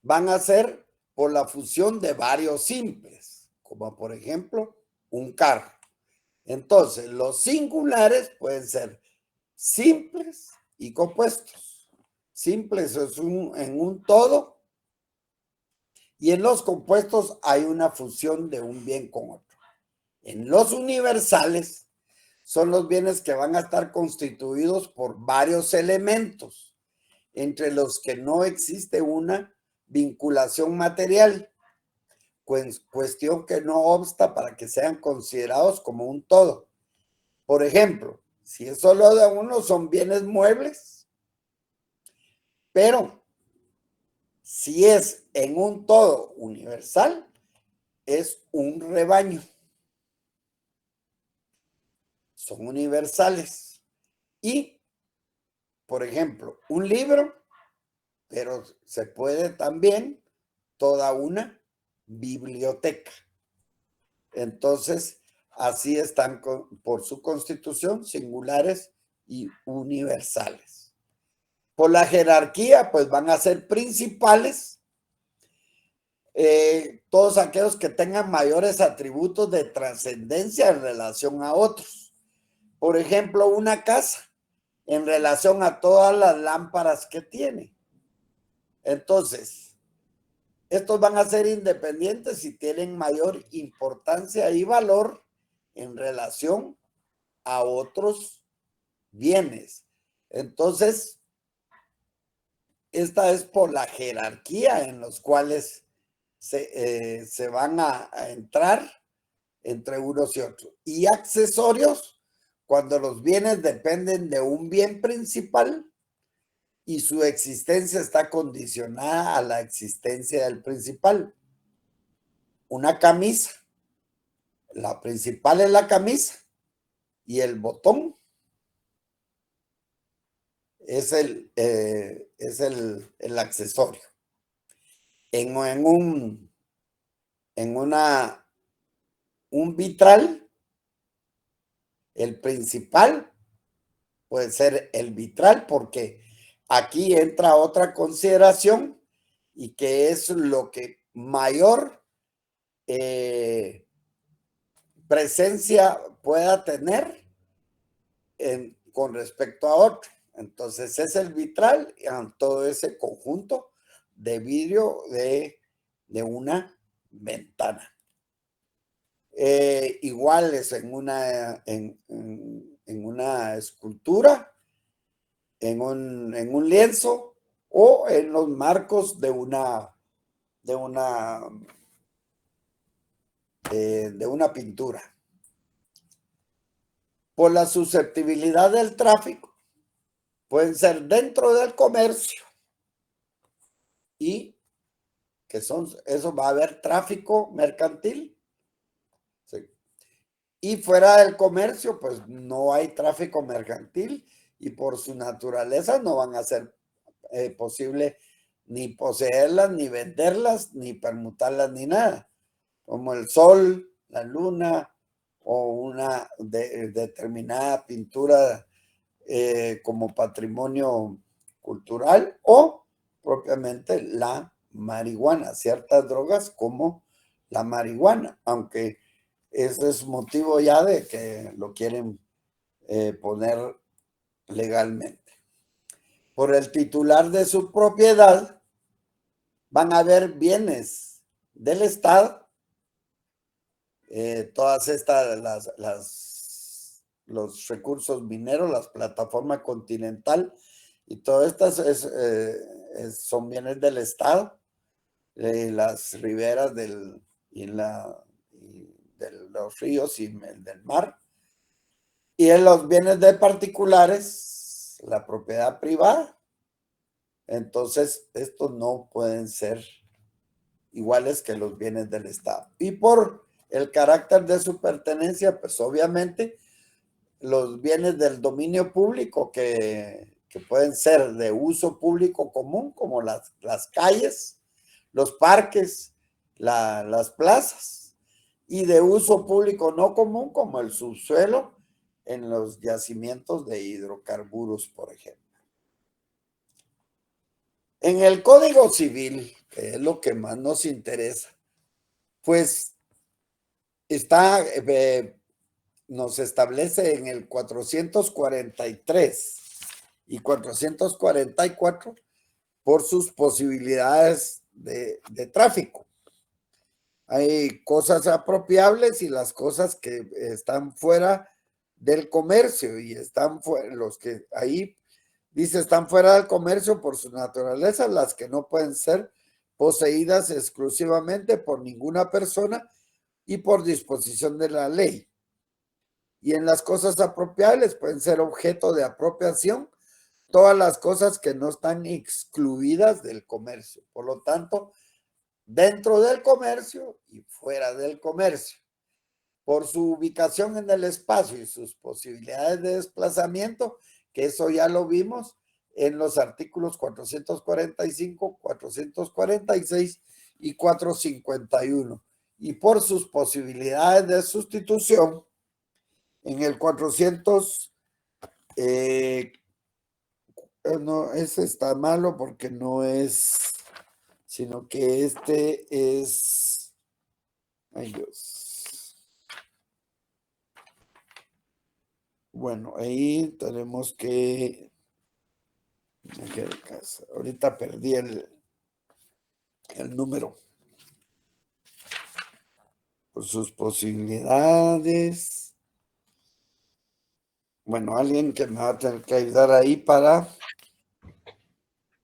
van a ser por la fusión de varios simples, como por ejemplo un carro. Entonces, los singulares pueden ser simples y compuestos. Simples es en un todo, y en los compuestos hay una fusión de un bien con otro. En los universales son los bienes que van a estar constituidos por varios elementos, entre los que no existe una vinculación material, cuestión que no obsta para que sean considerados como un todo. Por ejemplo, si es solo de uno, son bienes muebles, pero si es en un todo universal, es un rebaño. son universales. Y, por ejemplo, un libro, pero se puede también toda una biblioteca. Entonces, así están por su constitución singulares y universales. Por la jerarquía, pues van a ser principales todos aquellos que tengan mayores atributos de trascendencia en relación a otros. Por ejemplo, una casa en relación a todas las lámparas que tiene. Entonces, estos van a ser independientes y tienen mayor importancia y valor en relación a otros bienes. Entonces, esta es por la jerarquía en los cuales se van a entrar entre unos y otros. Y accesorios, cuando los bienes dependen de un bien principal y su existencia está condicionada a la existencia del principal. Una camisa, la principal es la camisa y el botón es el accesorio. Un vitral, el principal puede ser el vitral, porque aquí entra otra consideración y que es lo que mayor presencia pueda tener con respecto a otro. Entonces es el vitral en todo ese conjunto de vidrio de una ventana. Iguales en una escultura, en un lienzo o en los marcos de una pintura. Por la susceptibilidad del tráfico, pueden ser dentro del comercio y eso va a haber tráfico mercantil. Sí. Y fuera del comercio, pues no hay tráfico mercantil y por su naturaleza no van a ser posible ni poseerlas, ni venderlas, ni permutarlas, ni nada. Como el sol, la luna o una determinada pintura como patrimonio cultural o propiamente la marihuana, ciertas drogas como la marihuana, aunque ese es motivo ya de que lo quieren poner legalmente. Por el titular de su propiedad van a haber bienes del Estado, todas estas, los recursos mineros, las plataformas continental y todas estas son bienes del Estado, las riberas de los ríos y del mar, y en los bienes de particulares, la propiedad privada. Entonces, estos no pueden ser iguales que los bienes del Estado. Y por el carácter de su pertenencia, pues obviamente los bienes del dominio público que pueden ser de uso público común, como las calles, los parques, las plazas, y de uso público no común, como el subsuelo en los yacimientos de hidrocarburos, por ejemplo. En el Código Civil, que es lo que más nos interesa, pues nos establece en el 443 y 444 por sus posibilidades de tráfico. Hay cosas apropiables y las cosas que están fuera del comercio, y están fuera, los que ahí dice están fuera del comercio por su naturaleza, las que no pueden ser poseídas exclusivamente por ninguna persona y por disposición de la ley. Y en las cosas apropiables pueden ser objeto de apropiación todas las cosas que no están excluidas del comercio. Por lo tanto, dentro del comercio y fuera del comercio. por su ubicación en el espacio y sus posibilidades de desplazamiento, que eso ya lo vimos en los artículos 445, 446 y 451. Y por sus posibilidades de sustitución, en el 400, no, ese está malo porque no es, sino que este es, ay Dios. Bueno, ahí tenemos que, ahorita perdí el número. Por sus posibilidades. Bueno, alguien que me va a tener que ayudar ahí para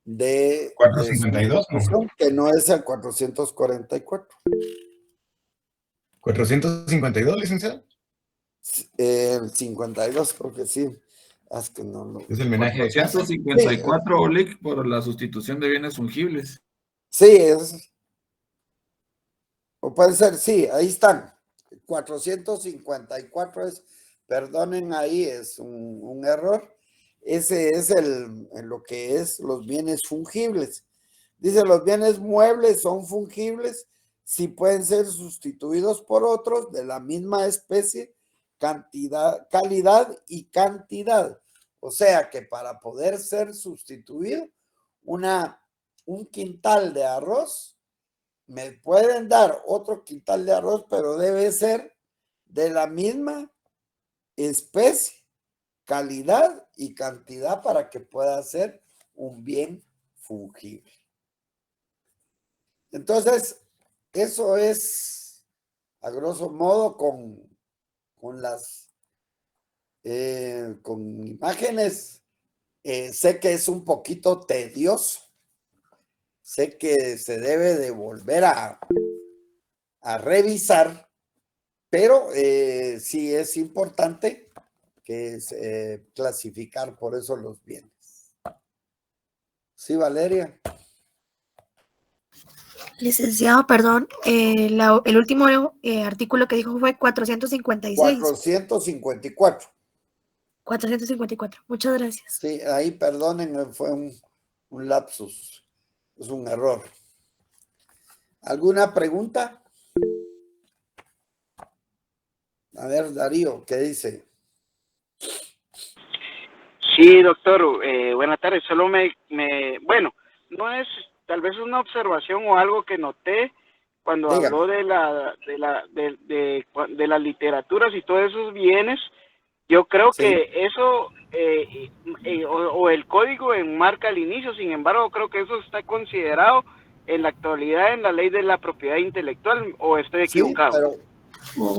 de 452, ¿no? Que no es el 444. 452, licenciado. El 52, creo que sí. Es que no lo... Es el menaje. 454, Olic, por la sustitución de bienes fungibles. Sí, es. O puede ser, sí, ahí están. 454 es, perdonen ahí, es un error. Ese es lo que es los bienes fungibles. Dice, los bienes muebles son fungibles si pueden ser sustituidos por otros de la misma especie, cantidad, calidad y cantidad. O sea que para poder ser sustituido, un quintal de arroz, me pueden dar otro quintal de arroz, pero debe ser de la misma especie, calidad y cantidad para que pueda ser un bien fungible. Entonces, eso es, a grosso modo, con imágenes. Sé que es un poquito tedioso. Sé que se debe de volver a revisar, pero sí es importante que es clasificar por eso los bienes. Sí, Valeria. Licenciado, perdón, el último artículo que dijo fue 456. 454. 454, muchas gracias. Sí, ahí perdonen, fue un lapsus, es un error. ¿Alguna pregunta? A ver, Darío, ¿qué dice? Sí, doctor, buenas tardes. Solo bueno, no es tal vez una observación o algo que noté cuando Dígame. habló de las literaturas y todos esos bienes. Yo creo Sí. que eso, o el código enmarca al inicio, sin embargo, creo que eso está considerado en la actualidad en la ley de la propiedad intelectual, o estoy equivocado. Sí, pero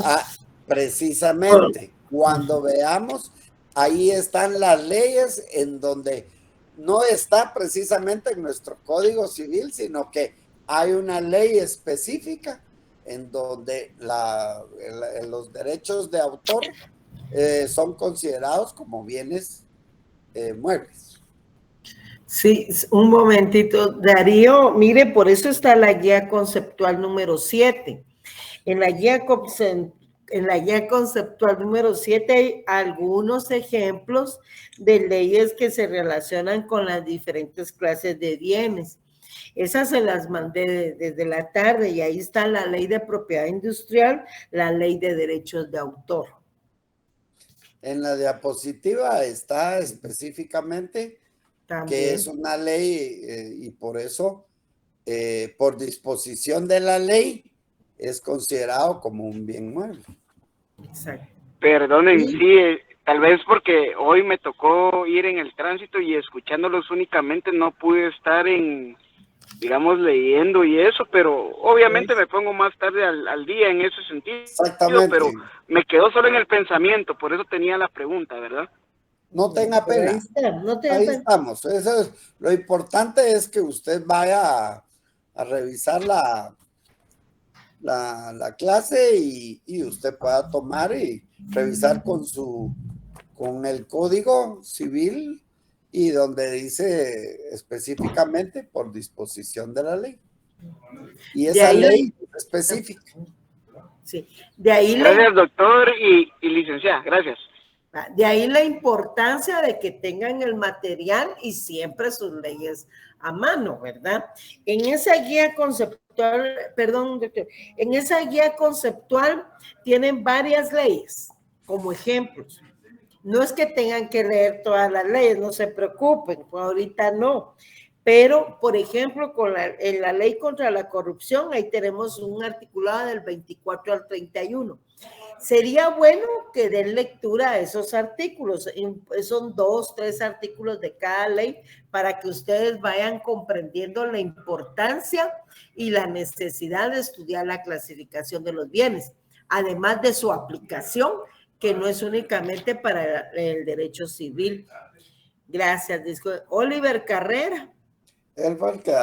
precisamente, cuando veamos, ahí están las leyes en donde no está precisamente en nuestro Código Civil, sino que hay una ley específica en donde los derechos de autor son considerados como bienes muebles. Sí, un momentito, Darío, mire, por eso está la guía conceptual número 7. En la guía conceptual número 7 hay algunos ejemplos de leyes que se relacionan con las diferentes clases de bienes. Esas se las mandé desde la tarde y ahí está la ley de propiedad industrial, la ley de derechos de autor. En la diapositiva está específicamente También. Que es una ley y por eso, por disposición de la ley, es considerado como un bien mueble. Exacto. Perdonen, sí, tal vez porque hoy me tocó ir en el tránsito y escuchándolos únicamente no pude estar digamos, leyendo y eso, pero obviamente me pongo más tarde al día en ese sentido. Exactamente. Pero me quedó solo en el pensamiento, por eso tenía la pregunta, ¿verdad? No tenga pena. Ahí estamos. Eso es, lo importante es que usted vaya a revisar la clase y usted pueda tomar y revisar con el Código Civil y donde dice específicamente por disposición de la ley. Y esa ley específica. Sí, de ahí gracias, doctor y licenciada, gracias. De ahí la importancia de que tengan el material y siempre sus leyes a mano, ¿verdad? En esa guía conceptual, perdón, doctor, en esa guía conceptual tienen varias leyes como ejemplos. No es que tengan que leer todas las leyes, no se preocupen, ahorita no. Pero, por ejemplo, en la ley contra la corrupción, ahí tenemos un articulado del 24 al 31. Sería bueno que den lectura a esos artículos. Son 2, 3 artículos de cada ley para que ustedes vayan comprendiendo la importancia y la necesidad de estudiar la clasificación de los bienes, además de su aplicación, que no es únicamente para el derecho civil. Gracias. Oliver Carrera. Él fue el que...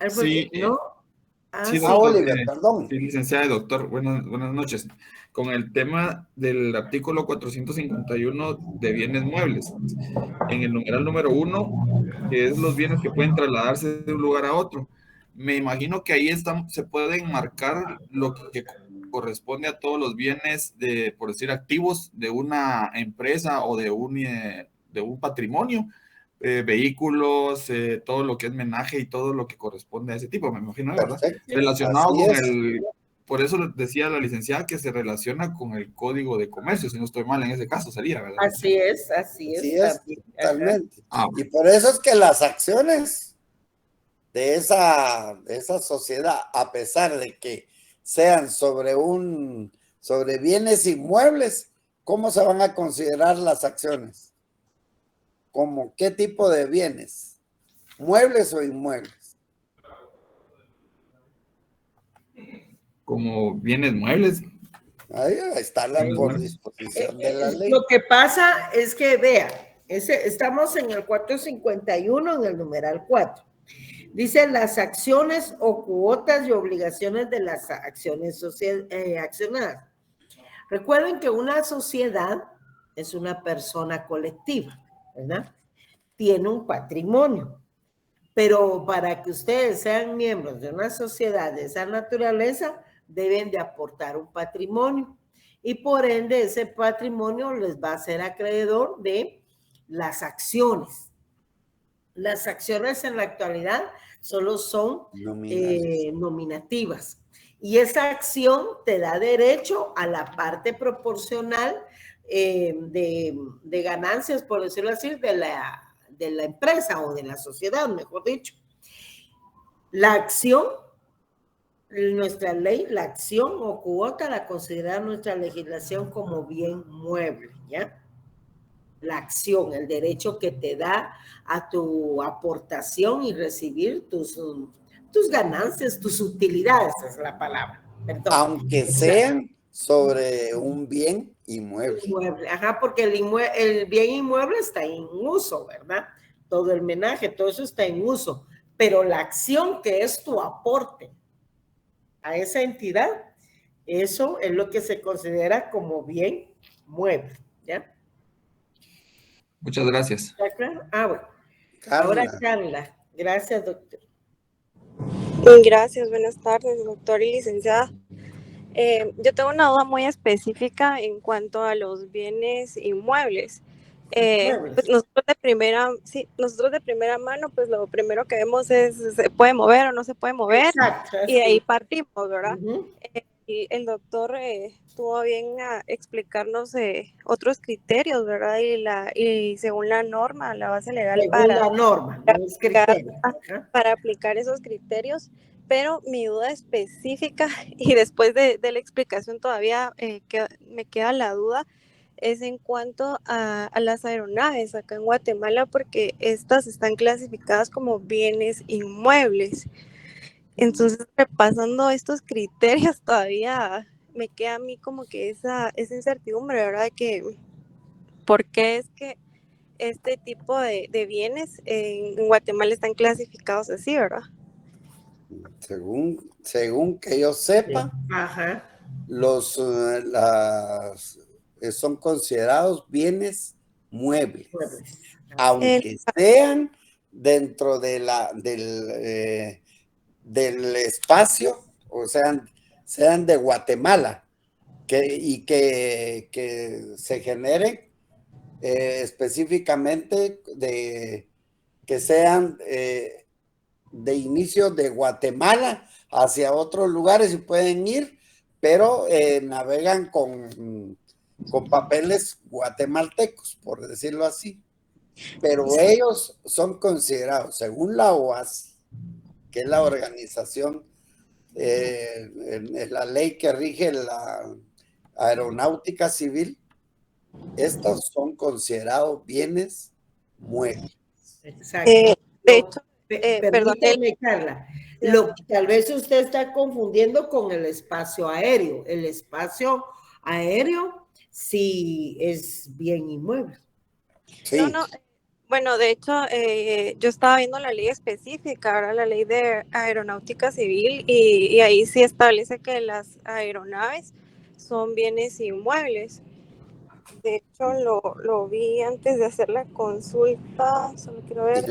Sí, ¿no? Sí, doctor, Oliver, perdón. Sí, licenciada y doctor, buenas noches. Con el tema del artículo 451 de bienes muebles, en el numeral número 1, que es los bienes que pueden trasladarse de un lugar a otro, me imagino que ahí se pueden marcar lo que corresponde a todos los bienes, por decir, activos de una empresa o de un patrimonio, vehículos, todo lo que es menaje y todo lo que corresponde a ese tipo, me imagino, ¿verdad? Perfecto. Relacionado con por eso decía la licenciada que se relaciona con el Código de Comercio, si no estoy mal en ese caso sería, ¿verdad? Así es. Totalmente. Y por eso es que las acciones de esa sociedad, a pesar de que sean sobre bienes inmuebles, ¿cómo se van a considerar las acciones? ¿Cómo qué tipo de bienes? ¿Muebles o inmuebles? Como bienes muebles. Ahí está por disposición de la ley. Lo que pasa es que, vea, estamos en el 451, en el numeral 4. Dice las acciones o cuotas y obligaciones de las acciones accionadas. Recuerden que una sociedad es una persona colectiva, ¿verdad? Tiene un patrimonio. Pero para que ustedes sean miembros de una sociedad de esa naturaleza, deben de aportar un patrimonio. Y por ende, ese patrimonio les va a ser acreedor de las acciones. Las acciones en la actualidad solo son nominativas. Y esa acción te da derecho a la parte proporcional de ganancias, por decirlo así, de la empresa o de la sociedad, mejor dicho. La acción, nuestra ley, la acción o cuota la considera nuestra legislación como bien mueble, ¿ya? La acción, el derecho que te da a tu aportación y recibir tus ganancias, tus utilidades, es la palabra. Perdón. Aunque sean sobre un bien inmueble. Ajá, porque el bien inmueble está en uso, ¿verdad? Todo el menaje, todo eso está en uso. Pero la acción que es tu aporte a esa entidad, eso es lo que se considera como bien mueble, ¿ya? Muchas gracias. ¿Está claro? Bueno. Ahora Carla. Gracias, doctor. Gracias, buenas tardes, doctor y licenciada. Yo tengo una duda muy específica en cuanto a los bienes inmuebles. Pues nosotros de primera mano, pues lo primero que vemos es se puede mover o no se puede mover. Exacto, y de ahí partimos, ¿verdad? Y el doctor tuvo bien a explicarnos otros criterios, ¿verdad? Y según la norma, la base legal para aplicar esos criterios. Pero mi duda específica, y después de la explicación todavía me queda la duda, es en cuanto a las aeronaves acá en Guatemala, porque estas están clasificadas como bienes inmuebles. Entonces, repasando estos criterios, todavía me queda a mí como que esa incertidumbre, ¿verdad? Que ¿por qué es que este tipo de bienes en Guatemala están clasificados así, verdad? Según que yo sepa, son considerados bienes muebles, aunque sean dentro del espacio, o sea, sean de Guatemala y que se generen específicamente que sean de inicio de Guatemala hacia otros lugares y pueden ir, pero navegan con papeles guatemaltecos, por decirlo así. Pero ellos son considerados, según la OASI, que es la organización, la ley que rige la aeronáutica civil, estos son considerados bienes muebles. Exacto. De hecho, permíteme, Carla, tal vez usted está confundiendo con el espacio aéreo. El espacio aéreo sí es bien inmueble. Sí. No, bueno, de hecho, yo estaba viendo la ley específica, ahora la ley de aeronáutica civil, y ahí sí establece que las aeronaves son bienes inmuebles. De hecho, lo vi antes de hacer la consulta, solo quiero ver.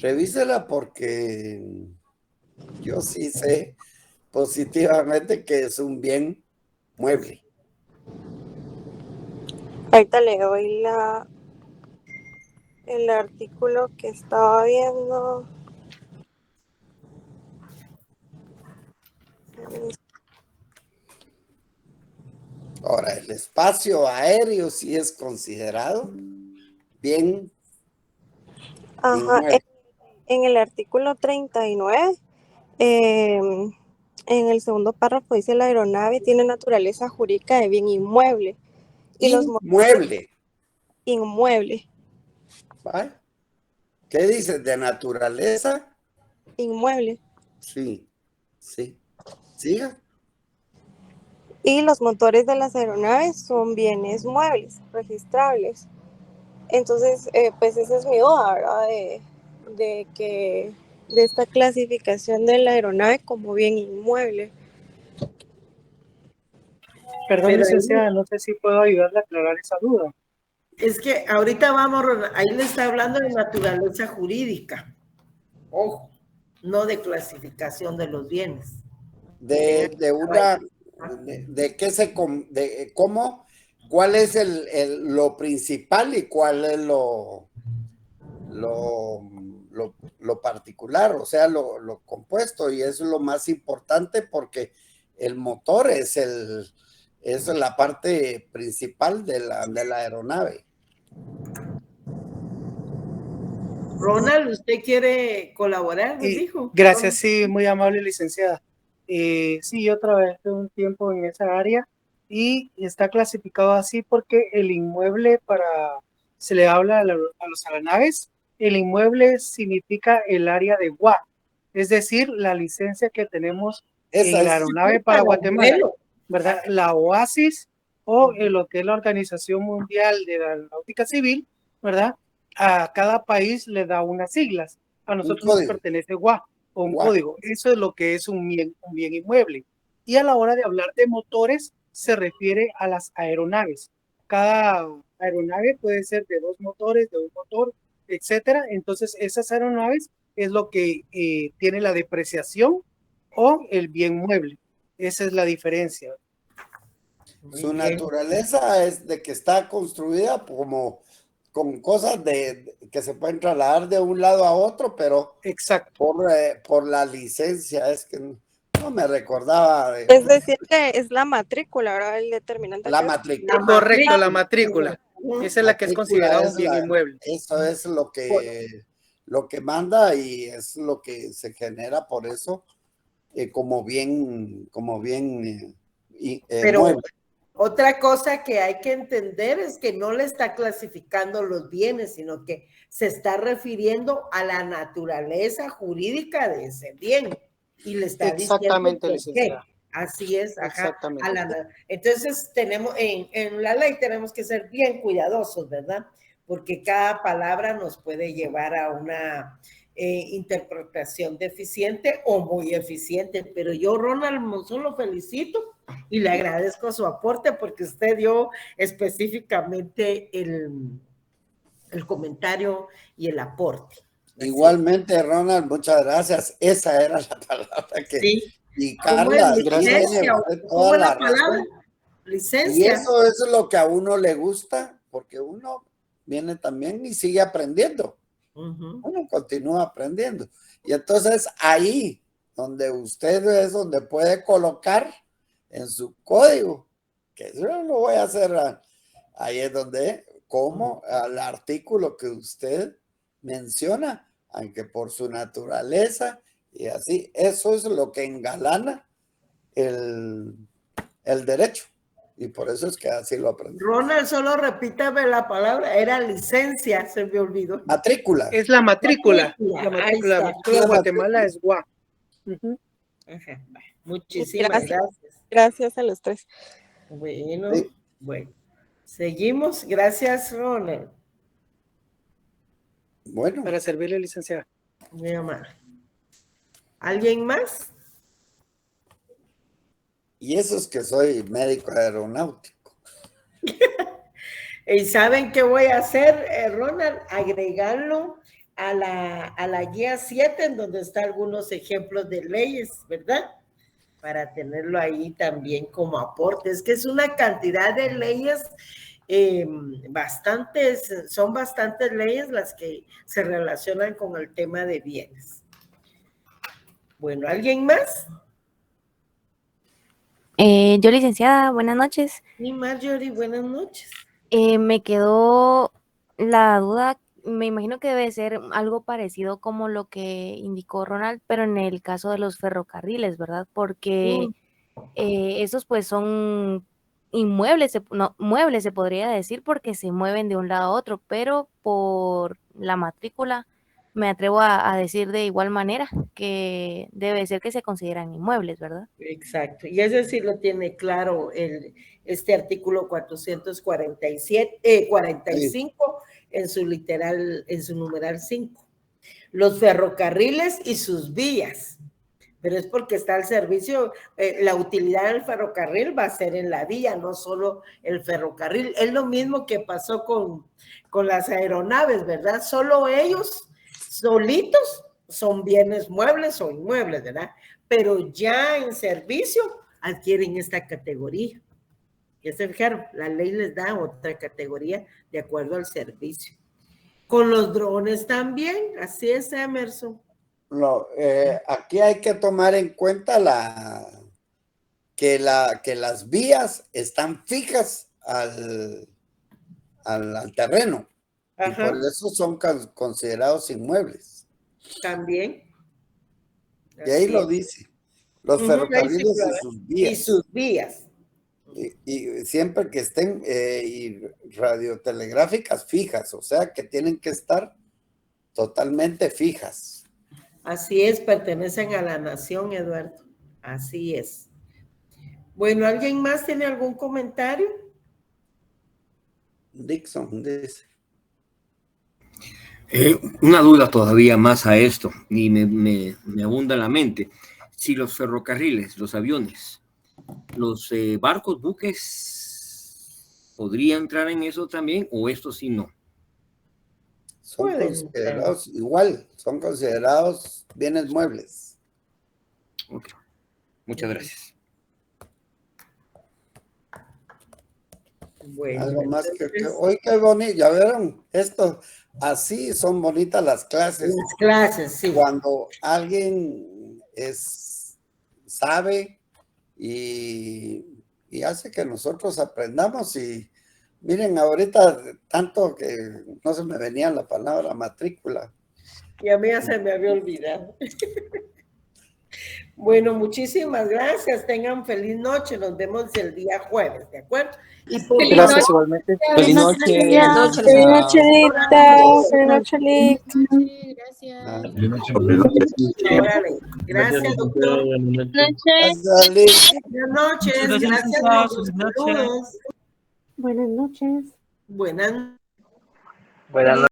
Revísela porque yo sí sé positivamente que es un bien mueble. Ahorita le doy el artículo que estaba viendo. Ahora, el espacio aéreo sí es considerado bien. Ajá, en el artículo 39, en el segundo párrafo dice la aeronave tiene naturaleza jurídica de bien inmueble. Y inmueble. Inmueble. ¿Vale? ¿Qué dices? ¿De naturaleza? Inmueble. Sí, sí. ¿Siga? Y los motores de las aeronaves son bienes muebles, registrables. Entonces, pues esa es mi duda, ¿verdad? De esta clasificación de la aeronave como bien inmueble. Perdón, licenciada, no sé si puedo ayudarle a aclarar esa duda. Es que ahorita ahí le está hablando de naturaleza jurídica. Ojo, no de clasificación de los bienes. ¿Cómo? ¿Cuál es lo principal y cuál es lo particular? O sea, lo compuesto, y eso es lo más importante porque el motor es la parte principal de la aeronave. Ronald, ¿usted quiere colaborar? ¿Me dijo? Gracias, sí, muy amable, licenciada. Sí, yo trabajé un tiempo en esa área y está clasificado así porque el inmueble, se le habla a los aeronaves, el inmueble significa el área de GUA, es decir, la licencia que tenemos en la aeronave para Guatemala, ¿verdad? La OASIS o lo que es la Organización Mundial de la Aeronáutica Civil, ¿verdad? A cada país le da unas siglas. A nosotros nos pertenece GUA o un código. Eso es lo que es un bien inmueble. Y a la hora de hablar de motores, se refiere a las aeronaves. Cada aeronave puede ser de 2 motores, de un motor, etcétera. Entonces, esas aeronaves es lo que tiene la depreciación o el bien mueble. Esa es la diferencia. Su naturaleza es de que está construida con cosas que se pueden trasladar de un lado a otro, pero por la licencia, es que no me recordaba. Es decir, que es la matrícula, ¿verdad? El determinante. La matrícula. Correcto, la matrícula. Esa es la que es considerada un bien inmueble. Eso es lo que manda y es lo que se genera por eso como bien pero mueble. Otra cosa que hay que entender es que no le está clasificando los bienes, sino que se está refiriendo a la naturaleza jurídica de ese bien y le está diciendo por qué. Así es, ajá. Entonces tenemos en la ley tenemos que ser bien cuidadosos, ¿verdad? Porque cada palabra nos puede llevar a una interpretación deficiente o muy eficiente, pero yo, Ronald Monzón, lo felicito y le agradezco su aporte porque usted dio específicamente el comentario y el aporte. Igualmente, Ronald, muchas gracias. Esa era la palabra Y Carla, licencia, ¿cómo es la palabra? Licencia. Y eso es lo que a uno le gusta, porque uno viene también y sigue aprendiendo. Uno continúa aprendiendo. Y entonces ahí donde usted es donde puede colocar en su código, que yo lo voy a hacer, ahí es donde, como al artículo que usted menciona, aunque por su naturaleza y así, eso es lo que engalana el derecho. Y por eso es que así lo aprendí. Ronald, solo repítame la palabra, era licencia, se me olvidó. Matrícula. Es la matrícula. La matrícula de Guatemala es GUA. Muchísimas gracias. Gracias a los tres. Bueno, bueno. Seguimos. Gracias, Ronald. Bueno. Para servirle, licenciada. Muy amable. ¿Alguien más? Y eso es que soy médico aeronáutico. ¿Y saben qué voy a hacer, Ronald? Agregarlo a la guía 7, en donde están algunos ejemplos de leyes, ¿verdad? Para tenerlo ahí también como aporte. Es que es una cantidad de leyes, son bastantes leyes las que se relacionan con el tema de bienes. Bueno, ¿alguien más? Yo, licenciada, buenas noches. Sí, Marjorie, buenas noches. Me quedó la duda, me imagino que debe ser algo parecido como lo que indicó Ronald, pero en el caso de los ferrocarriles, ¿verdad? Porque esos pues son inmuebles, muebles se podría decir, porque se mueven de un lado a otro, pero por la matrícula me atrevo a decir de igual manera que debe ser que se consideran inmuebles, ¿verdad? Exacto, y eso sí lo tiene claro este artículo 445 en su numeral 5. Los ferrocarriles y sus vías, pero es porque está el servicio, la utilidad del ferrocarril va a ser en la vía, no solo el ferrocarril. Es lo mismo que pasó con las aeronaves, ¿verdad? Solo ellos solitos son bienes muebles o inmuebles, ¿verdad? Pero ya en servicio adquieren esta categoría. Ya se fijaron, la ley les da otra categoría de acuerdo al servicio. Con los drones también, así es, Emerson. No, aquí hay que tomar en cuenta que las vías están fijas al terreno. Y por eso son considerados inmuebles. También. Y ahí lo dice. Los ferrocarriles y sus vías. Y sus vías. Y siempre que estén y radiotelegráficas fijas, o sea que tienen que estar totalmente fijas. Así es, pertenecen a la nación, Eduardo. Así es. Bueno, ¿alguien más tiene algún comentario? Dixon dice. Una duda todavía más a esto, y me abunda la mente. Si los ferrocarriles, los aviones, los barcos, buques, ¿podría entrar en eso también o esto sí no? Son considerados igual, son considerados bienes muebles. Ok, muchas gracias. Bueno, algo más que hoy qué bonito, ya vieron, esto, así son bonitas las clases. Las clases, sí. Cuando alguien sabe y hace que nosotros aprendamos y miren, ahorita tanto que no se me venía la palabra matrícula. Y a mí ya se me había olvidado. Bueno, muchísimas gracias. Tengan feliz noche. Nos vemos el día jueves, ¿de acuerdo? Y gracias igualmente. Feliz noche. Feliz noche, Lita. Feliz noche, Lita. Gracias. Gracias, doctor. Buenas noches. Gracias. Buenas noches. Buenas noches. Buenas noches.